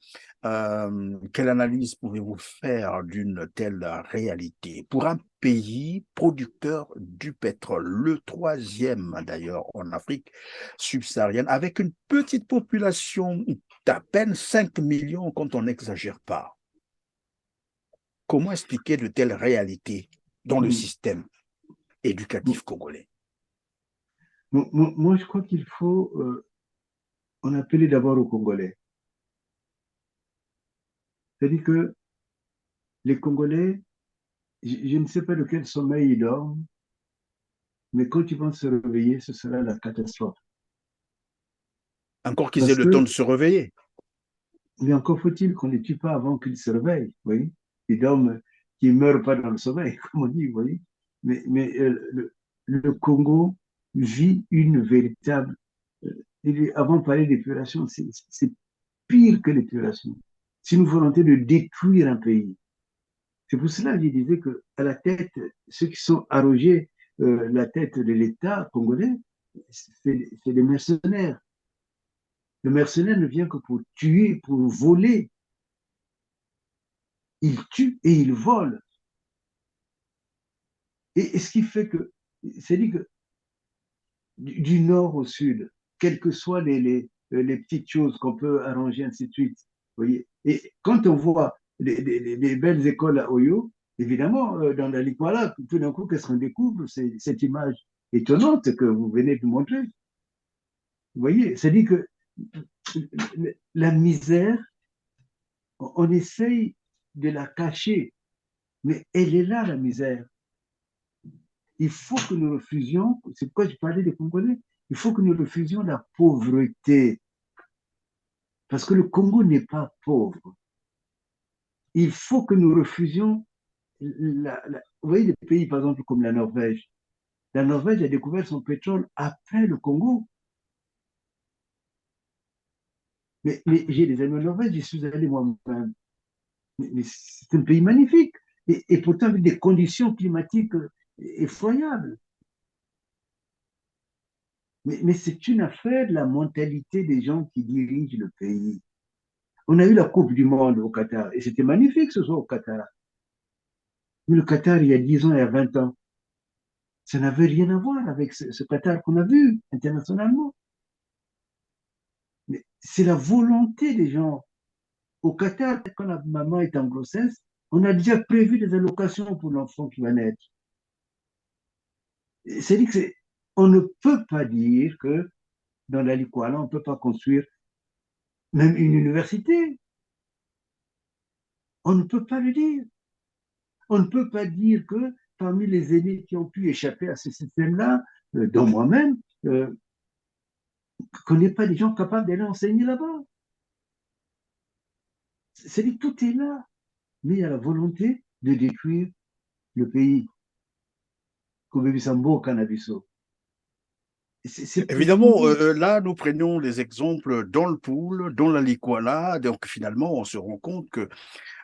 Quelle analyse pouvez-vous faire d'une telle réalité pour un pays producteur du pétrole, le 3e d'ailleurs en Afrique subsaharienne, avec une petite population d'à peine 5 millions quand on n'exagère pas? Comment expliquer de telles réalités dans le système éducatif congolais? Moi, je crois qu'il faut en appeler d'abord aux Congolais. C'est-à-dire que les Congolais, je ne sais pas de quel sommeil ils dorment, mais quand ils vont se réveiller, ce sera la catastrophe. Encore qu'ils aient le temps de se réveiller. Mais encore faut-il qu'on ne les tue pas avant qu'ils se réveillent, vous voyez. Ils dorment, qu'ils ne meurent pas dans le sommeil, comme on dit, vous voyez. Mais le Congo vit une véritable... avant de parler d'épuration, c'est pire que l'épuration. C'est une volonté de détruire un pays. C'est pour cela que je disais qu'à la tête, ceux qui sont arrogés la tête de l'État congolais, c'est des mercenaires. Le mercenaire ne vient que pour tuer, pour voler. Il tue et il vole. Et ce qui fait que, c'est-à-dire que du nord au sud, quelles que soient les petites choses qu'on peut arranger, ainsi de suite, vous voyez. Et quand on voit des belles écoles à Oyo, évidemment, dans la Likwala, tout d'un coup, qu'est-ce qu'on découvre? C'est cette image étonnante que vous venez de montrer. Vous voyez, c'est-à-dire que la misère, on essaye de la cacher, mais elle est là, la misère. Il faut que nous refusions, c'est pourquoi je parlais des Congolais, il faut que nous refusions la pauvreté. Parce que le Congo n'est pas pauvre. Il faut que nous refusions, vous voyez des pays par exemple comme la Norvège. La Norvège a découvert son pétrole après le Congo. Mais j'ai des amis en Norvège, j'y suis allé moi-même. Mais c'est un pays magnifique. Et pourtant avec des conditions climatiques effroyables. Mais c'est une affaire de la mentalité des gens qui dirigent le pays. On a eu la Coupe du Monde au Qatar, et c'était magnifique ce soit au Qatar. Mais le Qatar, il y a 10 ans, il y a 20 ans, ça n'avait rien à voir avec ce Qatar qu'on a vu internationalement. Mais c'est la volonté des gens. Au Qatar, quand la maman est en grossesse, on a déjà prévu des allocations pour l'enfant qui va naître. C'est-à-dire qu'on ne peut pas dire que dans la Likwala, on ne peut pas construire même une université. On ne peut pas le dire. On ne peut pas dire que parmi les aînés qui ont pu échapper à ce système-là, dont moi-même, qu'on n'ait pas des gens capables d'aller enseigner là-bas. C'est-à-dire tout est là, mais il y a la volonté de détruire le pays. Comme Bisambo, Cannabiso. Évidemment, là, nous prenons des exemples dans le pool, dans la Likwala, donc finalement, on se rend compte que,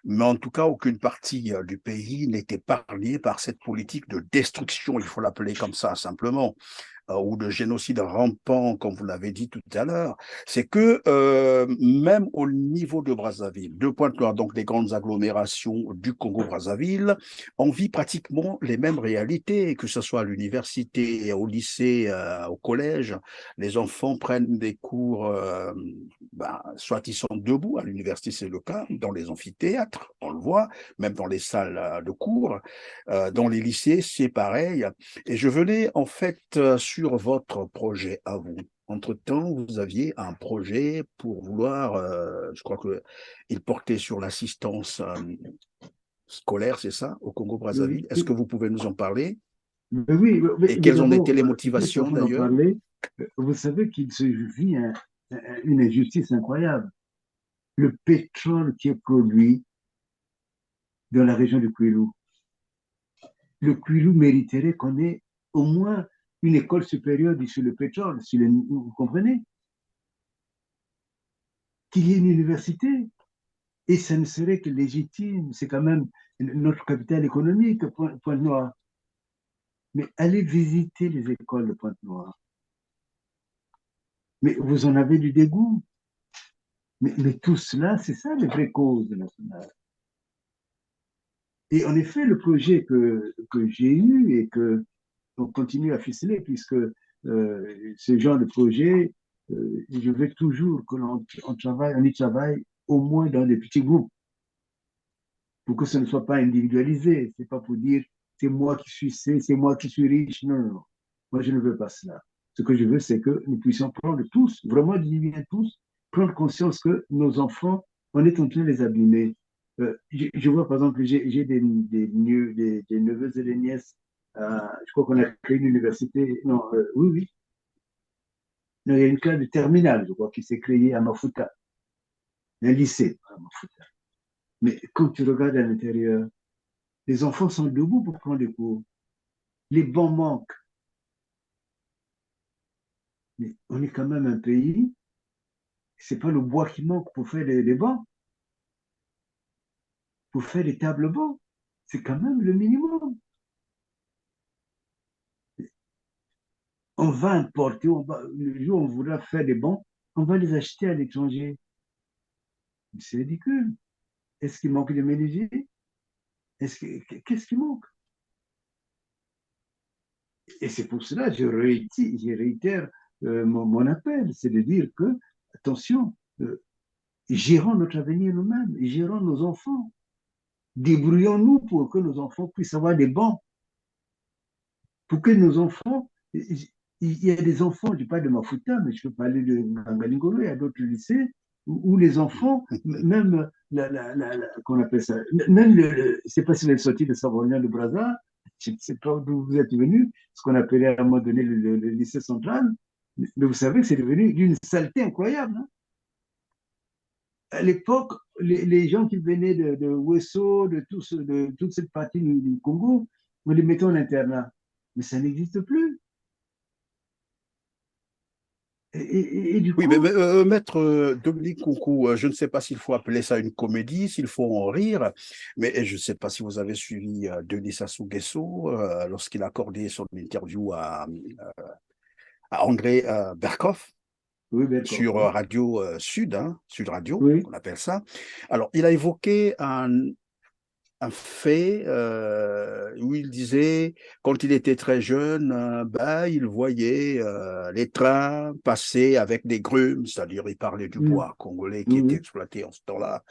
mais en tout cas, aucune partie du pays n'est épargnée par cette politique de destruction, il faut l'appeler comme ça simplement, ou de génocide rampant, comme vous l'avez dit tout à l'heure. C'est que même au niveau de Brazzaville, de Pointe-Noire, donc les grandes agglomérations du Congo-Brazzaville, on vit pratiquement les mêmes réalités, que ce soit à l'université, au lycée, au collège. Les enfants prennent des cours, soit ils sont debout, à l'université c'est le cas, dans les amphithéâtres, on le voit, même dans les salles de cours. Dans les lycées, c'est pareil. Et je venais en fait sur votre projet à vous. Entre-temps, vous aviez un projet pour vouloir, je crois qu'il portait sur l'assistance scolaire, c'est ça, au Congo-Brazzaville. Est-ce que vous pouvez nous en parler? Oui, Et mais quelles ont d'abord, été les motivations avant d'en d'ailleurs? parler, vous savez qu'il se vit une injustice incroyable. Le pétrole qui est produit dans la région du Kwilu, le Kwilu mériterait qu'on ait au moins une école supérieure sur le pétrole, vous comprenez? Qu'il y ait une université. Et ça ne serait que légitime. C'est quand même notre capitale économique, Pointe-Noire. Mais allez visiter les écoles de Pointe-Noire. Mais vous en avez du dégoût. Mais tout cela, c'est ça les vraies causes nationales. Et en effet, le projet que j'ai eu et que on continue à ficeler, puisque ce genre de projet, je veux toujours que l'on y travaille au moins dans des petits groupes, pour que ce ne soit pas individualisé. C'est pas pour dire c'est moi qui suis c'est moi qui suis riche. Non, non, non. Moi, je ne veux pas cela. Ce que je veux, c'est que nous puissions prendre tous, vraiment bien tous, prendre conscience que nos enfants, on est en train de les abîmer. Je vois, par exemple, j'ai des neveux et des nièces. Je crois qu'on a créé une université. Non, oui, oui. Non, il y a une classe de terminale, je crois, qui s'est créée à Mafuta. Un lycée à Mafuta. Mais quand tu regardes à l'intérieur, les enfants sont debout pour prendre des cours. Les bancs manquent. Mais on est quand même un pays, c'est pas le bois qui manque pour faire des bancs, pour faire des tables bancs. C'est quand même le minimum. On va importer, le jour où on voudra faire des bancs, on va les acheter à l'étranger. C'est ridicule. Est-ce qu'il manque de menuisiers? Qu'est-ce qui manque? Et c'est pour cela que je réitère mon appel, c'est de dire que, attention, gérons notre avenir nous-mêmes, gérons nos enfants. Débrouillons-nous pour que nos enfants puissent avoir des bancs, pour que nos enfants, il y a des enfants, je ne dis pas de Mafuta, mais je peux parler de Ngangalingolo, il y a d'autres lycées où les enfants, même, qu'on appelle ça, même, je ne sais pas si vous êtes sorti de Savonien de Brazza, je ne sais pas d'où vous êtes venu, ce qu'on appelait à un moment donné le lycée central, mais vous savez que c'est devenu d'une saleté incroyable. Hein. À l'époque, les gens qui venaient de Wesso, de toute cette partie du Congo, on les mettait en internat. Mais ça n'existe plus. Et du Oui, coup, mais maître Dominique Coucou, je ne sais pas s'il faut appeler ça une comédie, s'il faut en rire, mais je ne sais pas si vous avez suivi Denis Sassou Nguesso lorsqu'il a accordé son interview à André Berkoff oui, d'accord, sur oui. Radio Sud, hein, Sud Radio, Oui, on appelle ça. Alors, il a évoqué un fait où il disait, quand il était très jeune, il voyait les trains passer avec des grumes, c'est-à-dire il parlait du oui, bois congolais qui était oui, exploité en ce temps-là,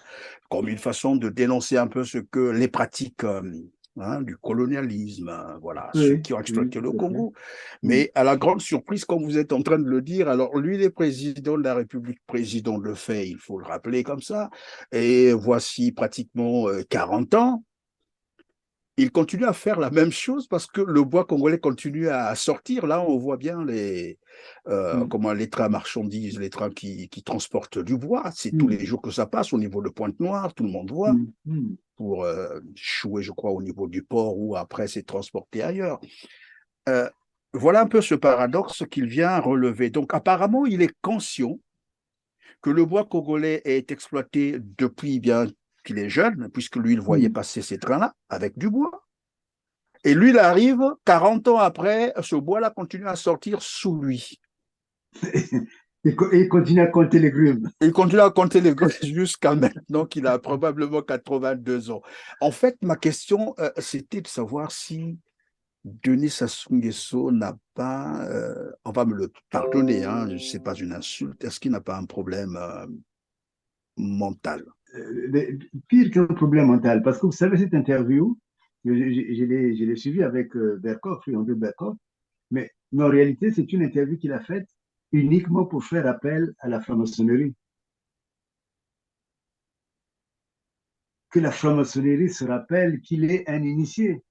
comme une façon de dénoncer un peu ce que les pratiques du colonialisme, voilà, ceux oui, qui ont oui, exploité le tout à fait. Congo. Oui, Mais à la grande surprise, comme vous êtes en train de le dire, alors lui, il est président de la République, président de le fait, il faut le rappeler comme ça, et voici pratiquement 40 ans, il continue à faire la même chose parce que le bois congolais continue à sortir. Là, on voit bien comment les trains marchandises, les trains qui transportent du bois. C'est tous les jours que ça passe au niveau de Pointe-Noire, tout le monde voit, pour échouer, je crois, au niveau du port ou après c'est transporté ailleurs. Voilà un peu ce paradoxe qu'il vient relever. Donc, apparemment, il est conscient que le bois congolais est exploité depuis bien qu'il est jeune, puisque lui, il voyait passer ces trains-là avec du bois. Et lui, il arrive, 40 ans après, ce bois-là continue à sortir sous lui. Et il continue à compter les grumes. Il continue à compter les grumes jusqu'à maintenant qu'il a probablement 82 ans. En fait, ma question, c'était de savoir si Denis Sassou Nguesso n'a pas, on va me le pardonner, hein, ce n'est pas une insulte, est-ce qu'il n'a pas un problème mental? Pire qu'un problème mental, parce que vous savez, cette interview, je l'ai suivie avec Berkoff, André Berkoff, mais en réalité, c'est une interview qu'il a faite uniquement pour faire appel à la franc-maçonnerie. Que la franc-maçonnerie se rappelle qu'il est un initié.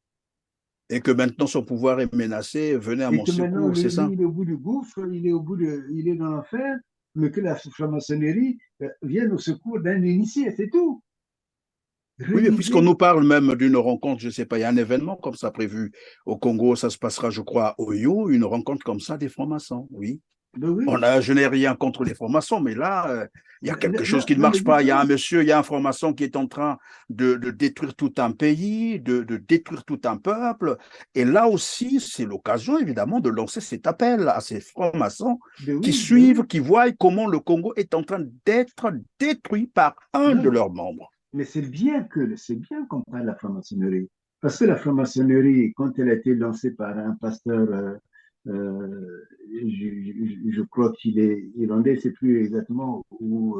Et que maintenant son pouvoir est menacé, venez à mon secours, c'est ça? Il est au bout du gouffre, il est dans l'enfer, mais que la franc-maçonnerie vienne au secours d'un initié, c'est tout. Oui, mais puisqu'on nous parle même d'une rencontre, je ne sais pas, il y a un événement comme ça prévu au Congo, ça se passera, je crois, au Oyo, une rencontre comme ça des francs-maçons, oui. Oui. Je n'ai rien contre les francs-maçons, mais là, il y a quelque chose qui ne marche pas. Il y a un monsieur, il y a un franc-maçon qui est en train de détruire tout un pays, de détruire tout un peuple. Et là aussi, c'est l'occasion, évidemment, de lancer cet appel à ces francs-maçons qui suivent, qui voient comment le Congo est en train d'être détruit par un de leurs membres. Mais c'est bien qu'on parle de la franc-maçonnerie. Parce que la franc-maçonnerie, quand elle a été lancée par un pasteur, je crois qu'il est irlandais, je ne sais plus exactement où.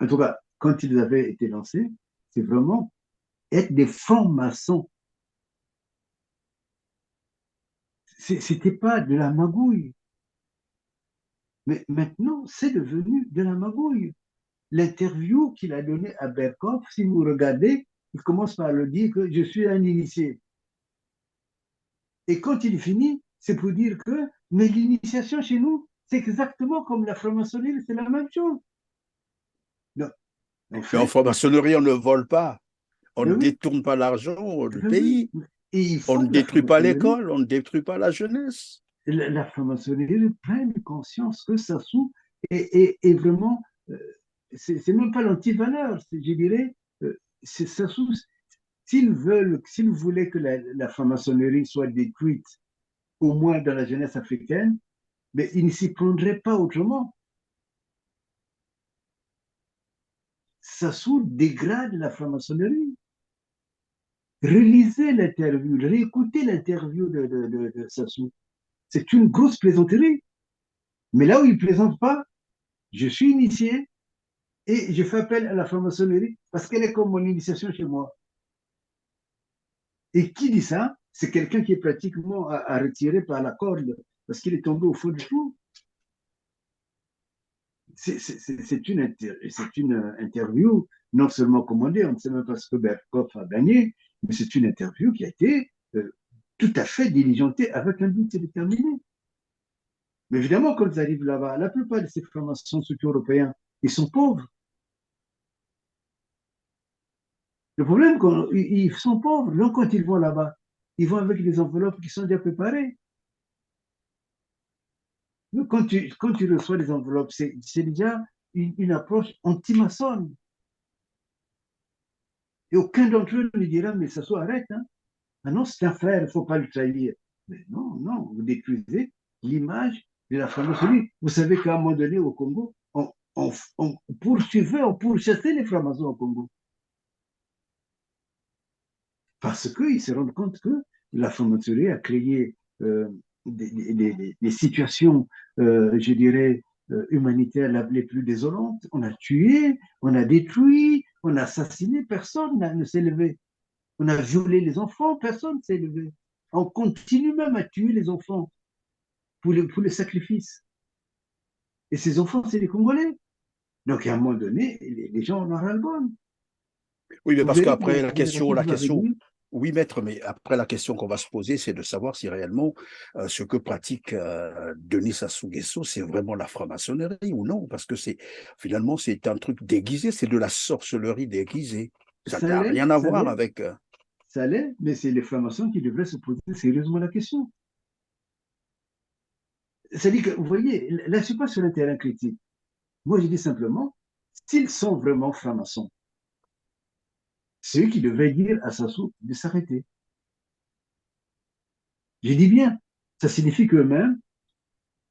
En tout cas, quand ils avaient été lancés, c'est vraiment être des francs-maçons. C'était pas de la magouille. Mais maintenant, c'est devenu de la magouille. L'interview qu'il a donnée à Berkoff, si vous regardez, il commence par le dire que je suis un initié. Et quand il finit, c'est pour dire que, mais l'initiation chez nous, c'est exactement comme la franc-maçonnerie, c'est la même chose. Non. En franc-maçonnerie, on ne vole pas, on ne détourne pas l'argent du pays, on ne détruit pas l'école, on ne détruit pas la jeunesse. La franc-maçonnerie prenne conscience que Sassou est vraiment, c'est même pas l'anti-valeur, je dirais, c'est Sassou. S'ils voulaient que la franc-maçonnerie soit détruite, au moins dans la jeunesse africaine, mais ils ne s'y prendraient pas autrement. Sassou dégrade la franc-maçonnerie. Relisez l'interview, réécoutez l'interview de Sassou. C'est une grosse plaisanterie. Mais là où il ne plaisante pas, je suis initié et je fais appel à la franc-maçonnerie parce qu'elle est comme mon initiation chez moi. Et qui dit ça? C'est quelqu'un qui est pratiquement à retirer par la corde parce qu'il est tombé au fond du trou. C'est une interview non seulement commandée, on ne sait même pas ce que Berkoff a gagné, mais c'est une interview qui a été tout à fait diligentée avec un but déterminé. Mais évidemment, quand ils arrivent là-bas, la plupart de ces francs-maçons, surtout européens, ils sont pauvres. Le problème, ils sont pauvres. Donc, quand ils vont là-bas, ils vont avec des enveloppes qui sont déjà préparées. Donc, quand tu reçois des enveloppes, c'est déjà une approche anti-maçonne. Et aucun d'entre eux ne dira, mais ça soit arrête. Hein. Ah non, c'est un frère, il ne faut pas le trahir. Mais non, vous détruisez l'image de la franc-maçonnerie. Vous savez qu'à un moment donné, au Congo, on pourchassait les francs-maçons au Congo. Parce qu'ils se rendent compte que la franc-maçonnerie a créé des situations, je dirais, humanitaires les plus désolantes. On a tué, on a détruit, on a assassiné, personne ne s'est levé. On a violé les enfants, personne ne s'est levé. On continue même à tuer les enfants pour les sacrifices. Et ces enfants, c'est les Congolais. Donc, à un moment donné, les gens en ont ras-le-bol. Oui, mais parce qu'après, la question, Oui, maître, mais après la question qu'on va se poser, c'est de savoir si réellement ce que pratique Denis Sassou Nguesso, c'est vraiment la franc-maçonnerie ou non, parce que finalement c'est un truc déguisé, c'est de la sorcellerie déguisée. Ça Ça n'a l'est, rien à ça voir l'est, avec. ça l'est, mais c'est les francs-maçons qui devraient se poser sérieusement la question. C'est-à-dire que, vous voyez, là, je ne suis pas sur un terrain critique. Moi, je dis simplement, s'ils sont vraiment francs-maçons, c'est eux qui devraient dire à Sassou de s'arrêter. Je dis bien, ça signifie qu'eux-mêmes,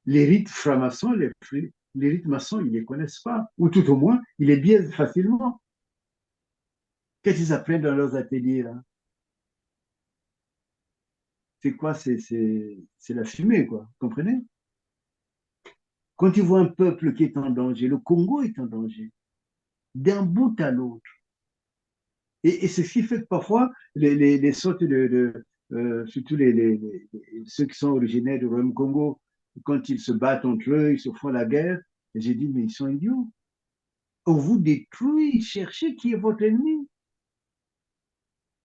les rites francs-maçons, les rites maçons, ils ne les connaissent pas, ou tout au moins, ils les biaisent facilement. Qu'est-ce qu'ils apprennent dans leurs ateliers là? C'est quoi? C'est la fumée, quoi. Vous comprenez? Quand tu vois un peuple qui est en danger, le Congo est en danger, d'un bout à l'autre. Et c'est ce qui fait que parfois, les sortes surtout ceux qui sont originaires du Royaume Congo, quand ils se battent entre eux, ils se font la guerre, et j'ai dit, mais ils sont idiots. On vous détruit, cherchez qui est votre ennemi.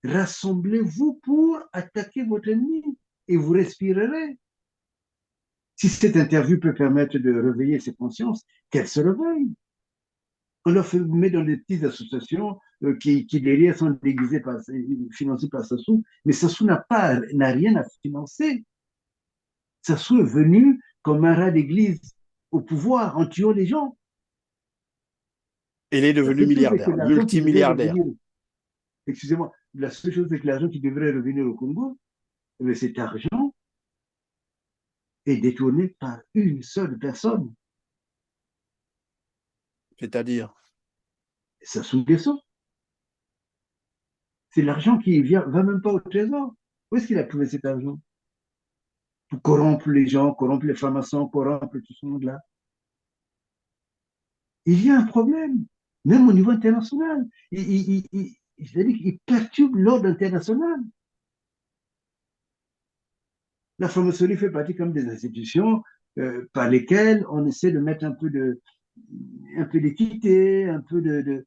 Rassemblez-vous pour attaquer votre ennemi et vous respirerez. Si cette interview peut permettre de réveiller ces consciences, qu'elles se réveillent. On leur met dans des petites associations qui derrière sont déguisées financées par Sassou, mais Sassou n'a rien à financer. Sassou est venu comme un rat d'église au pouvoir en tuant les gens. Il est La devenu seule chose, c'est que milliardaire, l'argent qui devait multimilliardaire. revenir, excusez-moi, la seule chose, c'est que l'argent qui devrait revenir au Congo, cet argent est détourné par une seule personne, C'est-à-dire, Sassou Nguesso. C'est l'argent qui va même pas au trésor. Où est-ce qu'il a trouvé cet argent? Pour corrompre les gens, corrompre les francs-maçons, corrompre tout ce monde-là. Il y a un problème, même au niveau international. C'est-à-dire qu'il perturbe l'ordre international. La franc-maçonnerie fait partie comme des institutions par lesquelles on essaie de mettre un peu d'équité, un peu de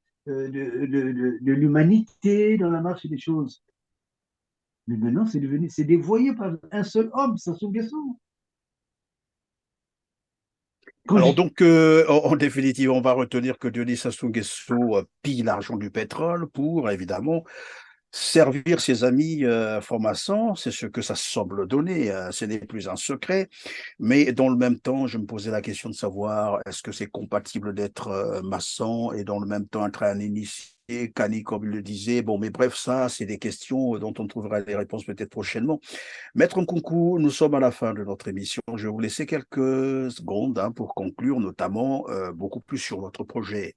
l'humanité dans la marche des choses. Mais maintenant, c'est dévoyé par un seul homme, Sassou Nguesso. alors donc, en définitive, on va retenir que Denis Sassou Nguesso pille l'argent du pétrole pour, évidemment, servir ses amis francs-maçons, c'est ce que ça semble donner, ce n'est plus un secret, mais dans le même temps, je me posais la question de savoir est-ce que c'est compatible d'être maçon et dans le même temps être un initié, Kani comme il le disait, bon mais bref, ça c'est des questions dont on trouvera les réponses peut-être prochainement. Maître Nkunku, nous sommes à la fin de notre émission, je vais vous laisser quelques secondes pour conclure, notamment beaucoup plus sur votre projet.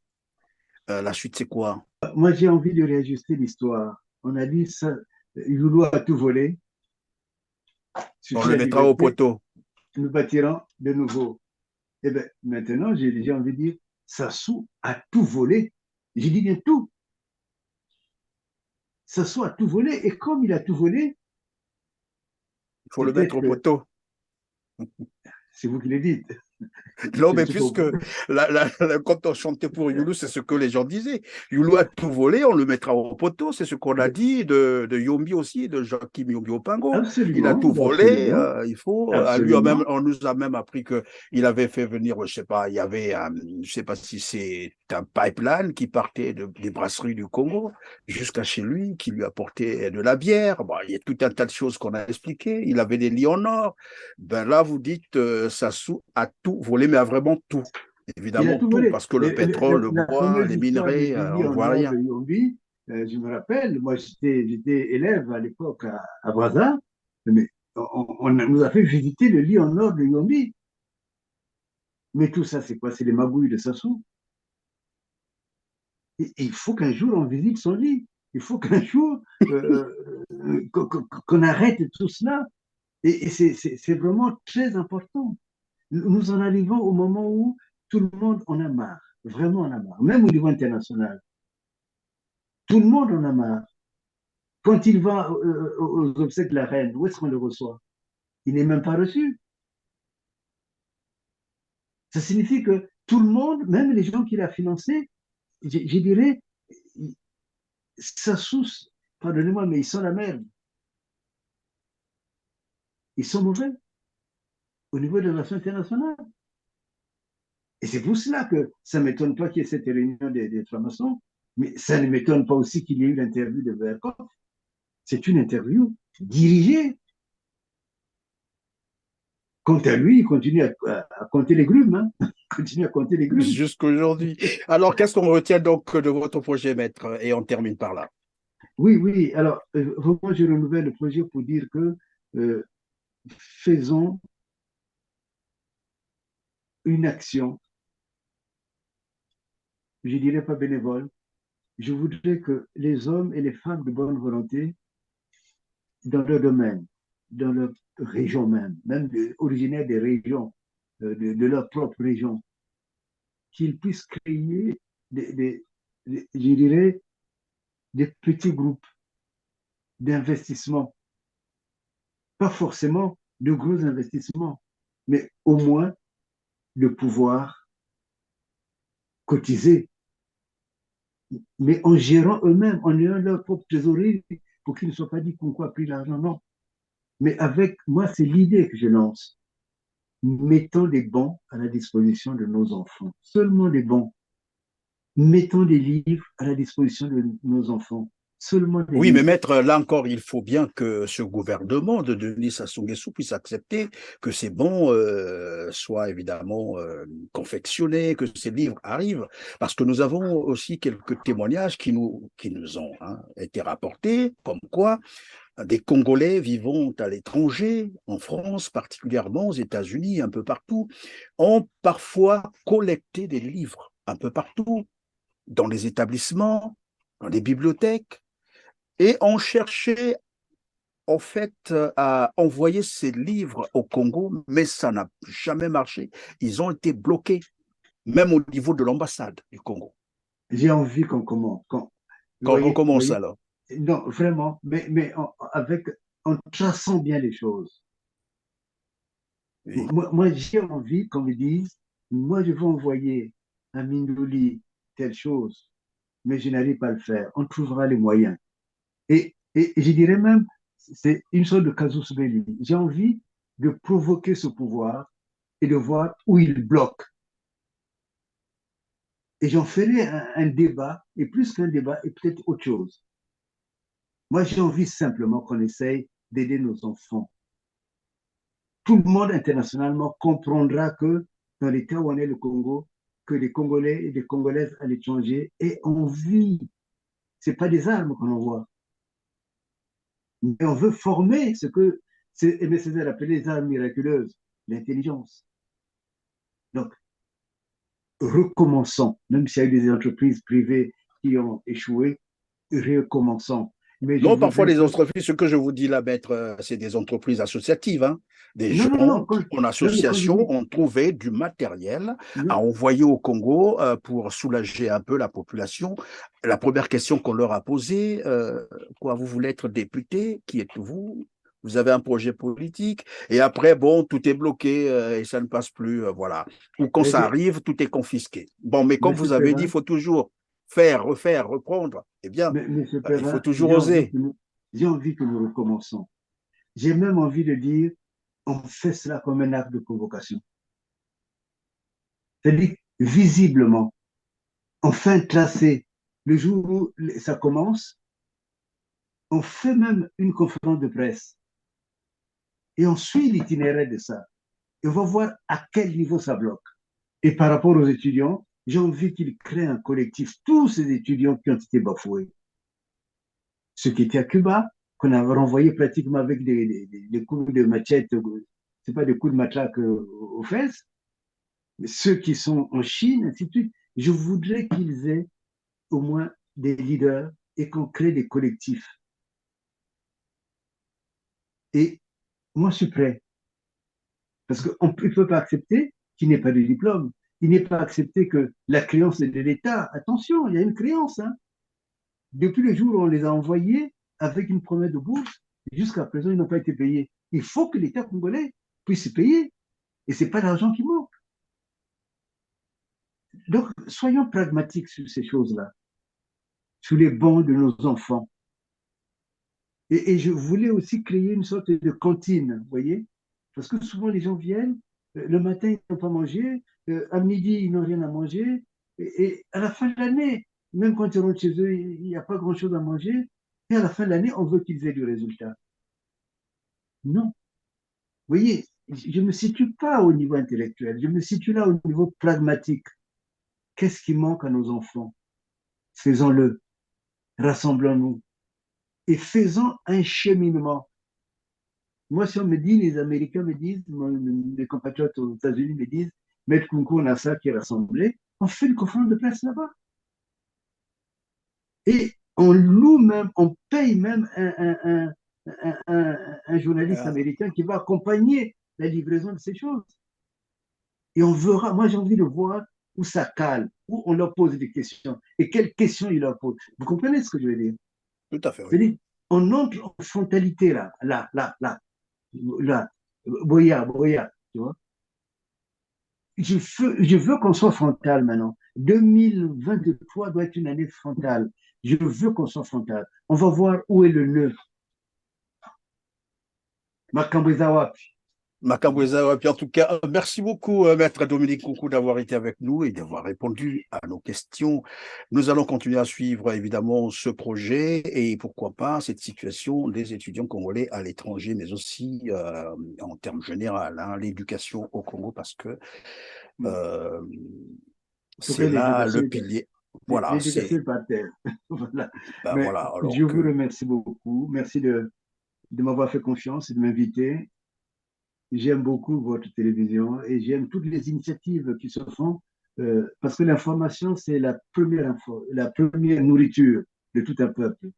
La suite c'est quoi? Moi, j'ai envie de réajuster l'histoire. On a dit ça, Loulou a tout volé. On Suffit le la mettra au liberté, poteau. nous bâtirons de nouveau. Eh bien, maintenant, j'ai déjà envie de dire, Sassou a tout volé. J'ai dit bien tout. Sassou a tout volé. Et comme il a tout volé, Il faut le mettre peut-être au que poteau. c'est vous qui le dites. Non, C'est mais le truc puisque quand on chantait pour Youlou, c'est ce que les gens disaient. Youlou a tout volé, on le mettra au poteau. C'est ce qu'on a dit de Yombi aussi, de Joachim Yombi Opingo. Il a tout Absolument, volé. absolument, Il faut. absolument. On nous a même appris qu'il avait fait venir, je sais pas, il y avait, je sais pas si c'est un pipeline qui partait des brasseries du Congo jusqu'à chez lui, qui lui apportait de la bière. Bon, il y a tout un tas de choses qu'on a expliquées. Il avait des lits en or. Ben là, vous dites, Sassou a tout volé, mais a vraiment tout. Il a Évidemment tout tout, volé. parce que le pétrole, le La bois, fameuse les histoire minerais, du lit on en voit or rien. de Yombi, je me rappelle, moi j'étais élève à l'époque à Brazza, mais on nous a fait visiter le lit en or de Yombi. Mais tout ça, c'est quoi? C'est les magouilles de Sassou. Et il faut qu'un jour on visite son lit. Il faut qu'un jour qu'on arrête tout cela. Et c'est vraiment très important. Nous en arrivons au moment où tout le monde en a marre. Vraiment en a marre. Même au niveau international. Tout le monde en a marre. Quand il va aux obsèques de la reine, où est-ce qu'on le reçoit? Il n'est même pas reçu. Ça signifie que tout le monde, même les gens qu'il a financés, je dirais, Sassou pardonnez-moi, mais ils sont la merde. Ils sont mauvais au niveau des relations internationales. Et c'est pour cela que ça ne m'étonne pas qu'il y ait cette réunion des francs-maçons, mais ça ne m'étonne pas aussi qu'il y ait eu l'interview de Verkov. C'est une interview dirigée. Quant à lui, il continue à compter les grumes. Hein. Il continue à compter les grumes. Jusqu'aujourd'hui. Alors, qu'est-ce qu'on retient donc de votre projet, maître? Et on termine par là. Oui, oui. Alors, vraiment, je renouvelle le projet pour dire que faisons une action, je ne dirais pas bénévole. Je voudrais que les hommes et les femmes de bonne volonté, dans leur domaine, dans leur région même originaires des régions, de leur propre région, qu'ils puissent créer je dirais, des petits groupes d'investissement. Pas forcément de gros investissements, mais au moins de pouvoir cotiser, mais en gérant eux-mêmes, en ayant leur propre trésorerie, pour qu'ils ne soient pas dit qu'on a pris l'argent, non. Mais avec moi, c'est l'idée que je lance. Mettons des bons à la disposition de nos enfants, seulement des bons. Mettons des livres à la disposition de nos enfants, seulement des Oui, mais livres. maître, là encore, il faut bien que ce gouvernement de Denis Sassou Nguesso puisse accepter que ces bons soient évidemment confectionnés, que ces livres arrivent, parce que nous avons aussi quelques témoignages qui nous ont été rapportés, comme quoi des Congolais vivant à l'étranger, en France particulièrement, aux États-Unis, un peu partout, ont parfois collecté des livres un peu partout, dans les établissements, dans les bibliothèques, et ont cherché en fait à envoyer ces livres au Congo, mais ça n'a jamais marché. Ils ont été bloqués, même au niveau de l'ambassade du Congo. J'ai envie qu'on commence. Quand on Vous commence voyez, alors. non, vraiment, mais en traçant bien les choses. Oui. Moi j'ai envie qu'on me dise, moi, je veux envoyer à Mindouli telle chose, mais je n'arrive pas à le faire. On trouvera les moyens. Et je dirais même, c'est une sorte de casus belli. J'ai envie de provoquer ce pouvoir et de voir où il bloque. Et j'en ferai un débat, et plus qu'un débat, et peut-être autre chose. Moi, j'ai envie simplement qu'on essaye d'aider nos enfants. Tout le monde internationalement comprendra que dans les cas où on est le Congo, que les Congolais et les Congolaises à l'étranger aient envie. Ce n'est pas des armes qu'on envoie. Mais on veut former ce que Aimé Césaire appelait les armes miraculeuses, l'intelligence. Donc, recommençons, même s'il y a eu des entreprises privées qui ont échoué, recommençons. Mais je Non, parfois voudrais les que... entreprises, ce que je vous dis là, maître, c'est des entreprises associatives, hein. Des Non, non, gens non, qui, en non, mais quand je association, dis... ont trouvé du matériel à Non, envoyer au Congo pour soulager un peu la population. La première question qu'on leur a posée, quoi, vous voulez être député? Qui êtes-vous? Vous avez un projet politique? Et après, bon, tout est bloqué et ça ne passe plus, voilà. Ou quand mais ça arrive, tout est confisqué. Bon, mais comme Monsieur vous avez dit, il Perrin, faut toujours faire, refaire, reprendre. Eh bien, Monsieur il faut Perrin, toujours oser. j'ai envie que nous recommençons. J'ai même envie de dire, on fait cela comme un acte de convocation. C'est-à-dire, visiblement, enfin tracé, le jour où ça commence, on fait même une conférence de presse et on suit l'itinéraire de ça. Et on va voir à quel niveau ça bloque. Et par rapport aux étudiants, j'ai envie qu'ils créent un collectif, tous ces étudiants qui ont été bafoués. Ceux qui étaient à Cuba, qu'on a renvoyé pratiquement avec des coups de machette, c'est pas des coups de matraque aux fesses, mais ceux qui sont en Chine, ainsi de suite. Je voudrais qu'ils aient au moins des leaders et qu'on crée des collectifs. Et moi, je suis prêt. Parce qu'on ne peut pas accepter qu'il n'ait pas de diplôme. Il n'est pas accepté que la créance est de l'État. Attention, il y a une créance. Hein. Depuis le jour où on les a envoyés avec une promesse de bourse, jusqu'à présent, ils n'ont pas été payés. Il faut que l'État congolais puisse payer. Et ce n'est pas l'argent qui manque. Donc, soyons pragmatiques sur ces choses-là, sur les bancs de nos enfants. Et je voulais aussi créer une sorte de cantine, vous voyez? Parce que souvent les gens viennent, le matin ils n'ont pas mangé, à midi ils n'ont rien à manger, et à la fin de l'année, même quand ils rentrent chez eux, il n'y a pas grand-chose à manger, et à la fin de l'année, on veut qu'ils aient du résultat. Non. Vous voyez, je ne me situe pas au niveau intellectuel, je me situe là au niveau pragmatique. Qu'est-ce qui manque à nos enfants? Faisons-le, rassemblons-nous et faisons un cheminement. Moi, si on me dit, les Américains me disent, mes compatriotes aux États-Unis me disent, Maître Kunku, on a ça qui est rassemblé, on fait une conférence de presse là-bas. Et on loue même, on paye même un journaliste américain qui va accompagner la livraison de ces choses. Et on verra, moi j'ai envie de voir où ça cale, où on leur pose des questions et quelles questions ils leur posent. Vous comprenez ce que je veux dire? Tout à fait, oui. C'est-à-dire, on entre en frontalité là, Boya, tu vois. Je veux qu'on soit frontal maintenant. 2023 doit être une année frontale. Je veux qu'on soit frontal. On va voir où est le nœud. Makambwezawa. Makambweza, puis en tout cas, merci beaucoup, Maître Dominique Kunku, d'avoir été avec nous et d'avoir répondu à nos questions. Nous allons continuer à suivre évidemment ce projet et pourquoi pas cette situation des étudiants congolais à l'étranger, mais aussi en termes généraux, hein, l'éducation au Congo, parce que c'est là le pilier. Voilà, l'éducation par terre. Voilà. Ben Mais voilà, alors je vous remercie beaucoup. Merci de m'avoir fait confiance et de m'inviter. J'aime beaucoup votre télévision et j'aime toutes les initiatives qui se font parce que l'information, c'est la première nourriture de tout un peuple. Vous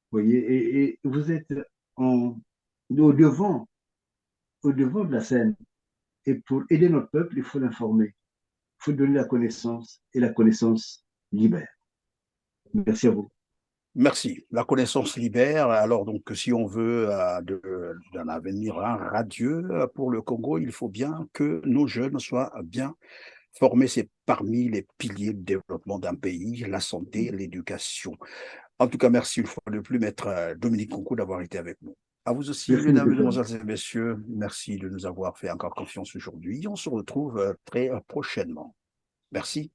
voyez, et vous êtes au devant de la scène. Et pour aider notre peuple, il faut l'informer. Il faut donner la connaissance et la connaissance libère. Merci à vous. merci. La connaissance libère. Alors, donc, si on veut d'un avenir radieux pour le Congo, il faut bien que nos jeunes soient bien formés. C'est parmi les piliers de développement d'un pays, la santé, l'éducation. En tout cas, merci une fois de plus, Maître Dominique Kunku, d'avoir été avec nous. À vous aussi, Merci, mesdames, monsieur. mesdemoiselles et messieurs. Merci de nous avoir fait encore confiance aujourd'hui. On se retrouve très prochainement. Merci.